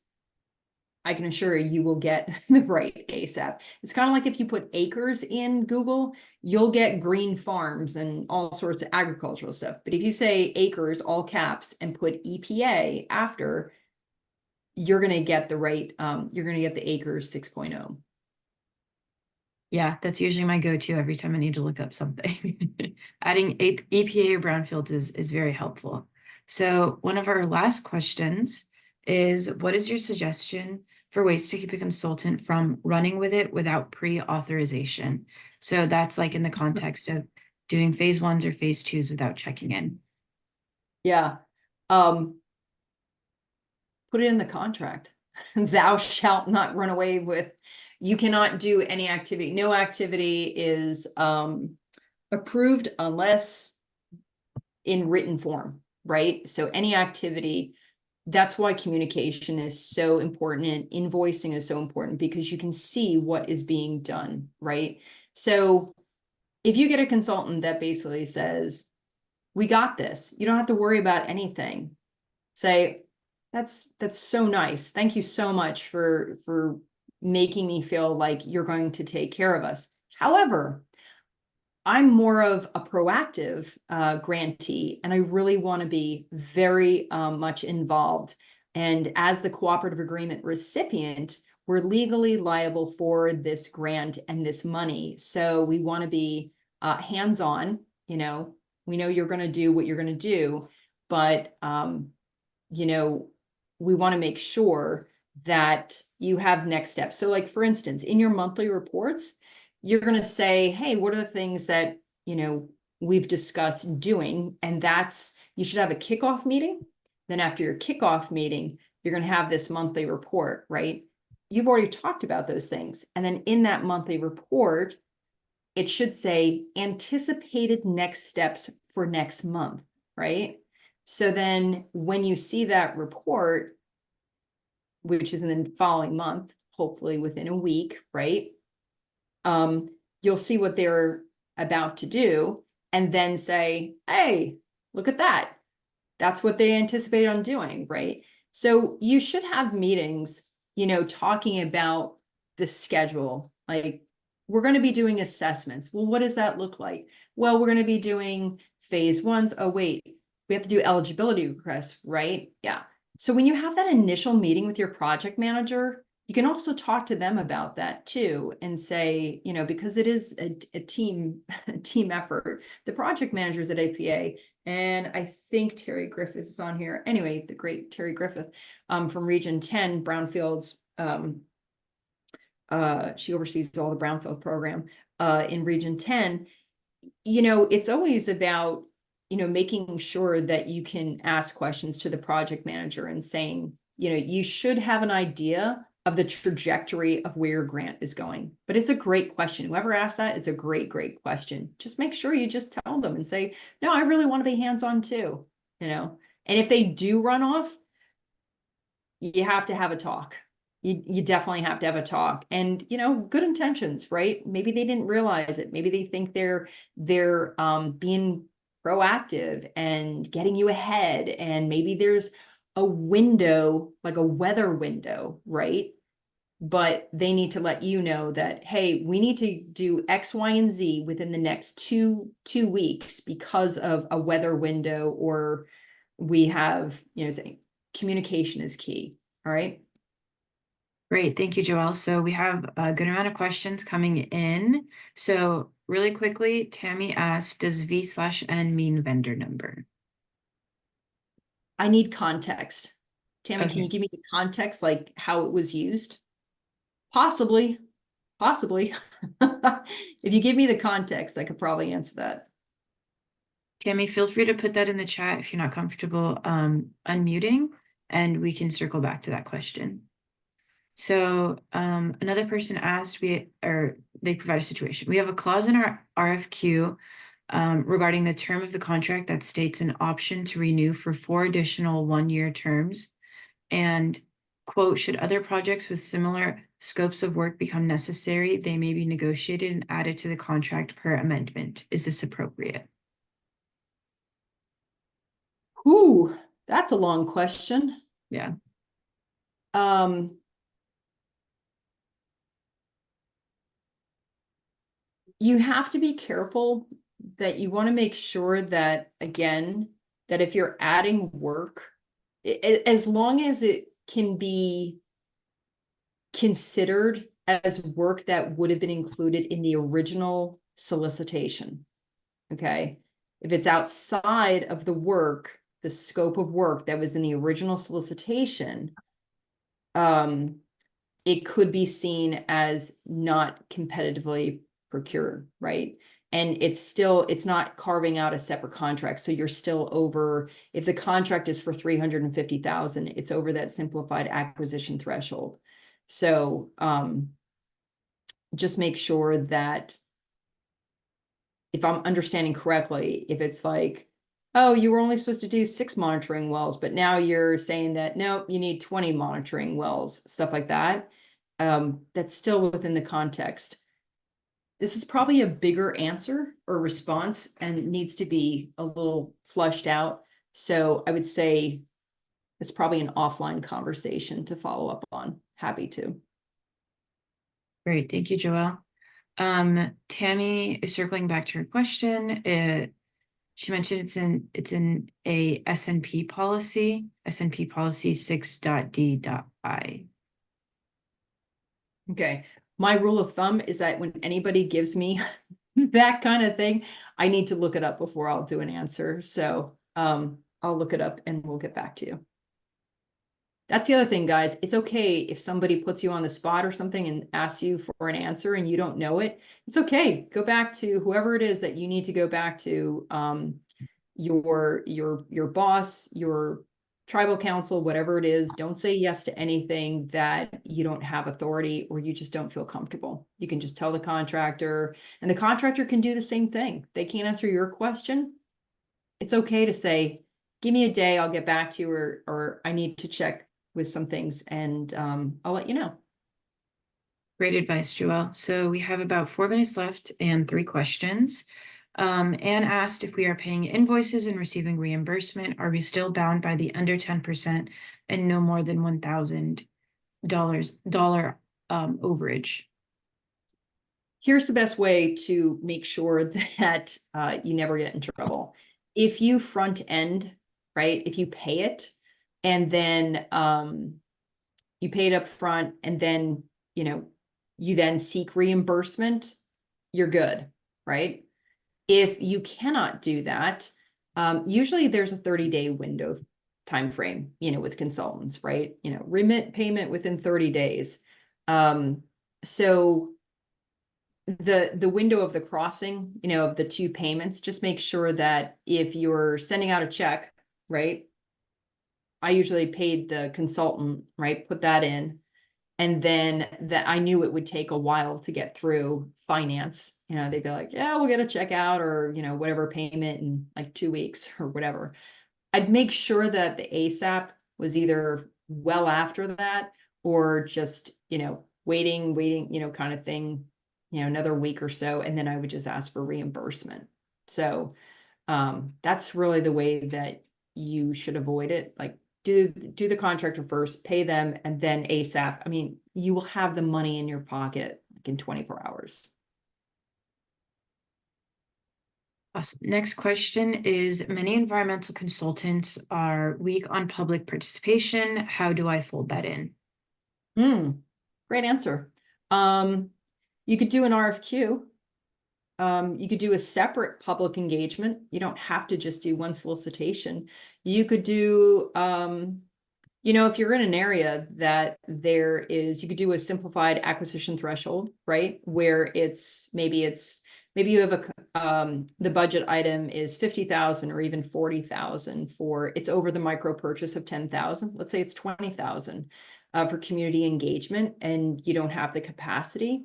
I can assure you will get the right ASAP. It's kind of like if you put acres in Google, you'll get green farms and all sorts of agricultural stuff. But if you say acres, all caps, and put EPA after, you're going to get the right, you're going to get the acres 6.0. Yeah, that's usually my go-to every time I need to look up something. Adding EPA or brownfields is very helpful. So one of our last questions is, what is your suggestion for ways to keep a consultant from running with it without pre-authorization? So that's like in the context of doing phase 1s or phase 2s without checking in. Yeah. Put it in the contract. Thou shalt not run away with, you cannot do any activity. No activity is approved unless in written form, right? So any activity, that's why communication is so important and invoicing is so important, because you can see what is being done, right? So if you get a consultant that basically says, we got this, you don't have to worry about anything, say, that's so nice. Thank you so much for making me feel like you're going to take care of us. However, I'm more of a proactive grantee, and I really want to be very much involved. And as the cooperative agreement recipient, we're legally liable for this grant and this money. So we want to be hands-on. We know you're going to do what you're going to do, but we want to make sure that you have next steps. So like, for instance, in your monthly reports, you're going to say, hey, what are the things that, we've discussed doing? And that's, you should have a kickoff meeting. Then after your kickoff meeting, you're going to have this monthly report, right? You've already talked about those things. And then in that monthly report, it should say anticipated next steps for next month, right? So then when you see that report, which is in the following month, hopefully within a week, right? You'll see what they're about to do and then say, hey, look at that. That's what they anticipated on doing, right? So you should have meetings, talking about the schedule. Like, we're going to be doing assessments. Well, what does that look like? Well, we're going to be doing phase ones. Oh, wait, we have to do eligibility requests, right? Yeah. So when you have that initial meeting with your project manager, you can also talk to them about that too and say, you know, because it is a team effort. The project managers at APA, and I think Terry Griffith is on here. Anyway, the great Terry Griffith from Region 10, Brownfields. She oversees all the Brownfield program in Region 10. You know, it's always about, you know, making sure that you can ask questions to the project manager and saying, you know, you should have an idea of the trajectory of where your grant is going. But it's a great question. Whoever asked that, it's a great question. Just make sure you just tell them and say, no, I really want to be hands-on too, you know. And if they do run off, you have to have a talk. You definitely have to have a talk, and you know, good intentions, right? Maybe they didn't realize it. Maybe they think they're being proactive and getting you ahead, and maybe there's a window, like a weather window, right? But they need to let you know that, hey, we need to do X, Y, and Z within the next two weeks because of a weather window, or we have, you know, saying communication is key. All right. Great, thank you, Joelle. So we have a good amount of questions coming in. So really quickly, Tammy asked, does V/N mean vendor number? I need context. Tammy, can Okay. you give me the context, like how it was used? Possibly. If you give me the context, I could probably answer that. Tammy, feel free to put that in the chat if you're not comfortable unmuting, and we can circle back to that question. So another person asked, they provide a situation. We have a clause in our RFQ regarding the term of the contract that states an option to renew for 4 additional 1-year terms. And quote, should other projects with similar scopes of work become necessary, they may be negotiated and added to the contract per amendment. Is this appropriate? Ooh, that's a long question. Yeah. You have to be careful that you want to make sure that, again, that if you're adding work, as long as it can be considered as work that would have been included in the original solicitation. Okay. If it's outside of the work, the scope of work that was in the original solicitation, it could be seen as not competitively procured, right? And it's not carving out a separate contract. So you're still over, if the contract is for 350,000, it's over that simplified acquisition threshold. So just make sure that if I'm understanding correctly, if it's like, oh, you were only supposed to do 6 monitoring wells, but now you're saying that, no, you need 20 monitoring wells, stuff like that. That's still within the context. This is probably a bigger answer or response and needs to be a little flushed out. So I would say it's probably an offline conversation to follow up on. Happy to. Great, thank you, Joelle. Tammy is circling back to her question. She mentioned it's in a SNP policy 6.d.I. Okay. My rule of thumb is that when anybody gives me that kind of thing, I need to look it up before I'll do an answer. So I'll look it up and we'll get back to you. That's the other thing, guys. It's okay if somebody puts you on the spot or something and asks you for an answer and you don't know it. It's okay. Go back to whoever it is that you need to go back to, your boss, your tribal council, whatever it is. Don't say yes to anything that you don't have authority or you just don't feel comfortable. You can just tell the contractor, and the contractor can do the same thing. They can't answer your question. It's okay to say, give me a day, I'll get back to you, or I need to check with some things, and I'll let you know. Great advice, Joelle. So we have about 4 minutes left and 3 questions. Anne asked if we are paying invoices and receiving reimbursement, are we still bound by the under 10% and no more than $1,000 overage? Here's the best way to make sure that you never get in trouble. If you front end, right, if you pay it and then you pay it up front and then, you then seek reimbursement, you're good, right? If you cannot do that, usually there's a 30-day window time frame, with consultants, right? Remit payment within 30 days. So the window of the crossing, of the two payments, just make sure that if you're sending out a check, right? I usually paid the consultant, right? Put that in. And then that I knew it would take a while to get through finance. They'd be like, yeah, we'll get a check out or, whatever payment in like 2 weeks or whatever. I'd make sure that the ASAP was either well after that or just, waiting, kind of thing, another week or so. And then I would just ask for reimbursement. So that's really the way that you should avoid it. Like, do the contractor first, pay them, and then ASAP. I mean, you will have the money in your pocket like in 24 hours. Awesome. Next question is, many environmental consultants are weak on public participation. How do I fold that in? Great answer. You could do an RFQ. You could do a separate public engagement. You don't have to just do one solicitation. You could do, if you're in an area that you could do a simplified acquisition threshold, right? Where maybe you have the budget item is 50,000 or even 40,000 it's over the micro purchase of 10,000. Let's say it's 20,000 for community engagement and you don't have the capacity.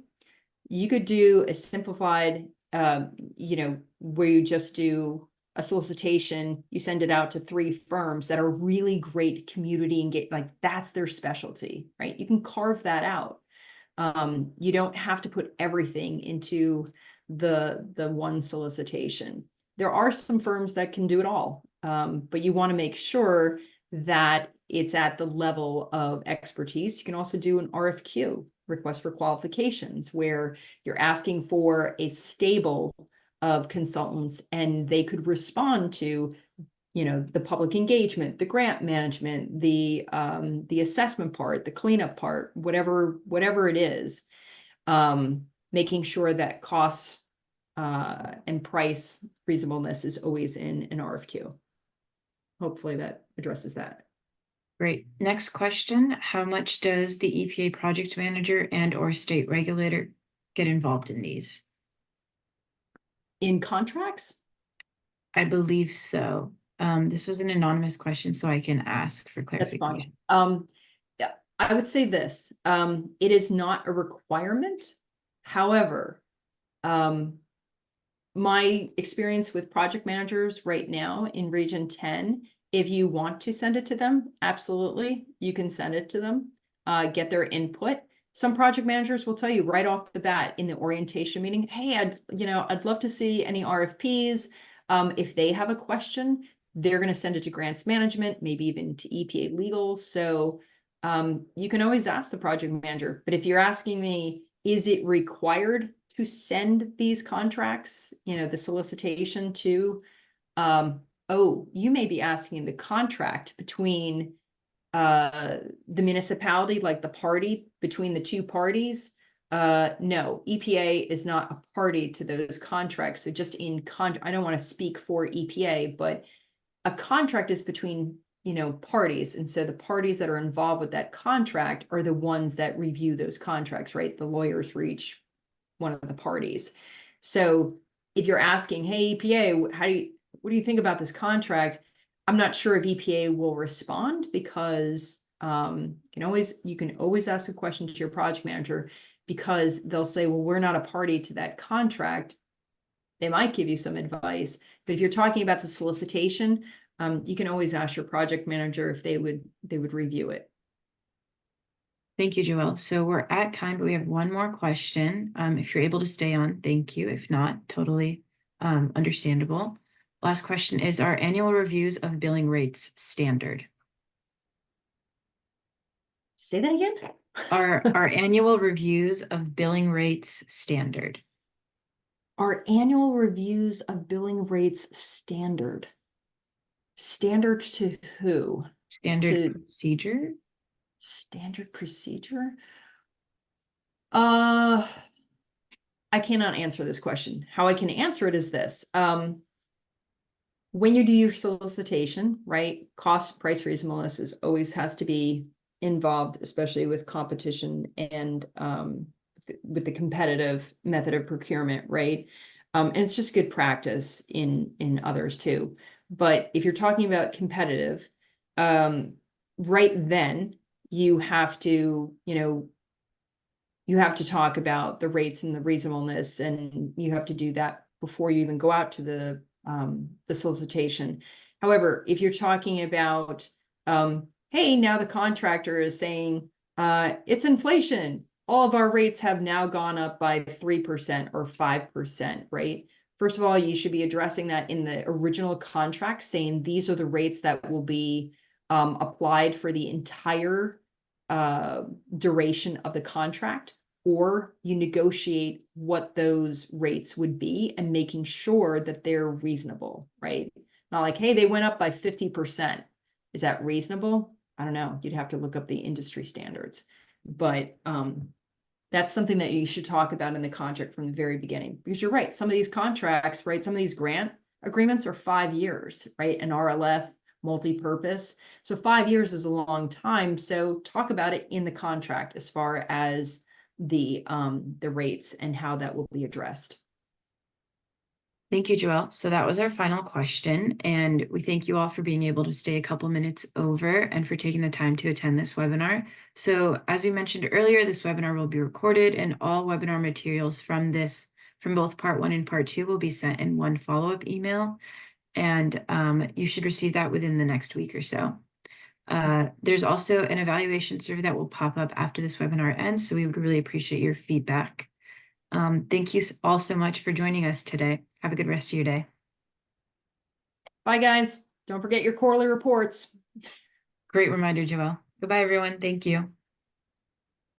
You could do a simplified, where you just do a solicitation, you send it out to 3 firms that are really great community engagement, like that's their specialty, right? You can carve that out. You don't have to put everything into the one solicitation. There are some firms that can do it all, but you want to make sure that it's at the level of expertise. You can also do an RFQ, request for qualifications, where you're asking for a stable of consultants and they could respond to, the public engagement, the grant management, the assessment part, the cleanup part, whatever it is, making sure that costs and price reasonableness is always in an RFQ. Hopefully that addresses that. Great. Next question. How much does the EPA project manager and/or state regulator get involved in these? In contracts? I believe so. This was an anonymous question, so I can ask for clarification. That's fine. Yeah, I would say this. It is not a requirement. However, my experience with project managers right now in Region 10, if you want to send it to them, absolutely, you can send it to them, get their input. Some project managers will tell you right off the bat in the orientation meeting, hey, I'd love to see any RFPs. If they have a question, they're going to send it to grants management, maybe even to EPA legal. So you can always ask the project manager. But if you're asking me, is it required to send these contracts, the solicitation to, you may be asking the contract between the municipality, like the party between the two parties. No, EPA is not a party to those contracts. So just I don't want to speak for EPA, but a contract is between, parties. And so the parties that are involved with that contract are the ones that review those contracts, right? The lawyers for each one of the parties. So if you're asking, hey, EPA, what do you think about this contract? I'm not sure if EPA will respond because you can always ask a question to your project manager because they'll say, well, we're not a party to that contract. They might give you some advice, but if you're talking about the solicitation, you can always ask your project manager if they would review it. Thank you, Joelle. So we're at time, but we have one more question. If you're able to stay on, thank you. If not, totally understandable. Last question is, are annual reviews of billing rates standard? Say that again? Are annual reviews of billing rates standard? Are annual reviews of billing rates standard? Standard to who? Standard To procedure? standard procedure? I cannot answer this question. How I can answer it is this. When you do your solicitation, right, cost price reasonableness is always has to be involved, especially with competition and with the competitive method of procurement, right? And it's just good practice in others too. But if you're talking about competitive, right then you have to, you have to talk about the rates and the reasonableness, and you have to do that before you even go out to the solicitation. However, if you're talking about, hey, now the contractor is saying, it's inflation. All of our rates have now gone up by 3% or 5%, right? First of all, you should be addressing that in the original contract, saying these are the rates that will be applied for the entire duration of the contract, or you negotiate what those rates would be and making sure that they're reasonable, right? Not like, hey, they went up by 50%. Is that reasonable? I don't know. You'd have to look up the industry standards. But that's something that you should talk about in the contract from the very beginning, because you're right. Some of these contracts, right? Some of these grant agreements are 5 years, right? An RLF, multi-purpose. So 5 years is a long time. So talk about it in the contract as far as the rates and how that will be addressed. Thank you, Joelle. So that was our final question, and we thank you all for being able to stay a couple minutes over and for taking the time to attend this webinar. So as we mentioned earlier, this webinar will be recorded, and all webinar materials from both part 1 and part 2 will be sent in one follow-up email, and you should receive that within the next week or so. There's also an evaluation survey that will pop up after this webinar ends, so we would really appreciate your feedback. Thank you all so much for joining us today. Have a good rest of your day. Bye, guys. Don't forget your quarterly reports. Great reminder, Joelle. Goodbye, everyone. Thank you.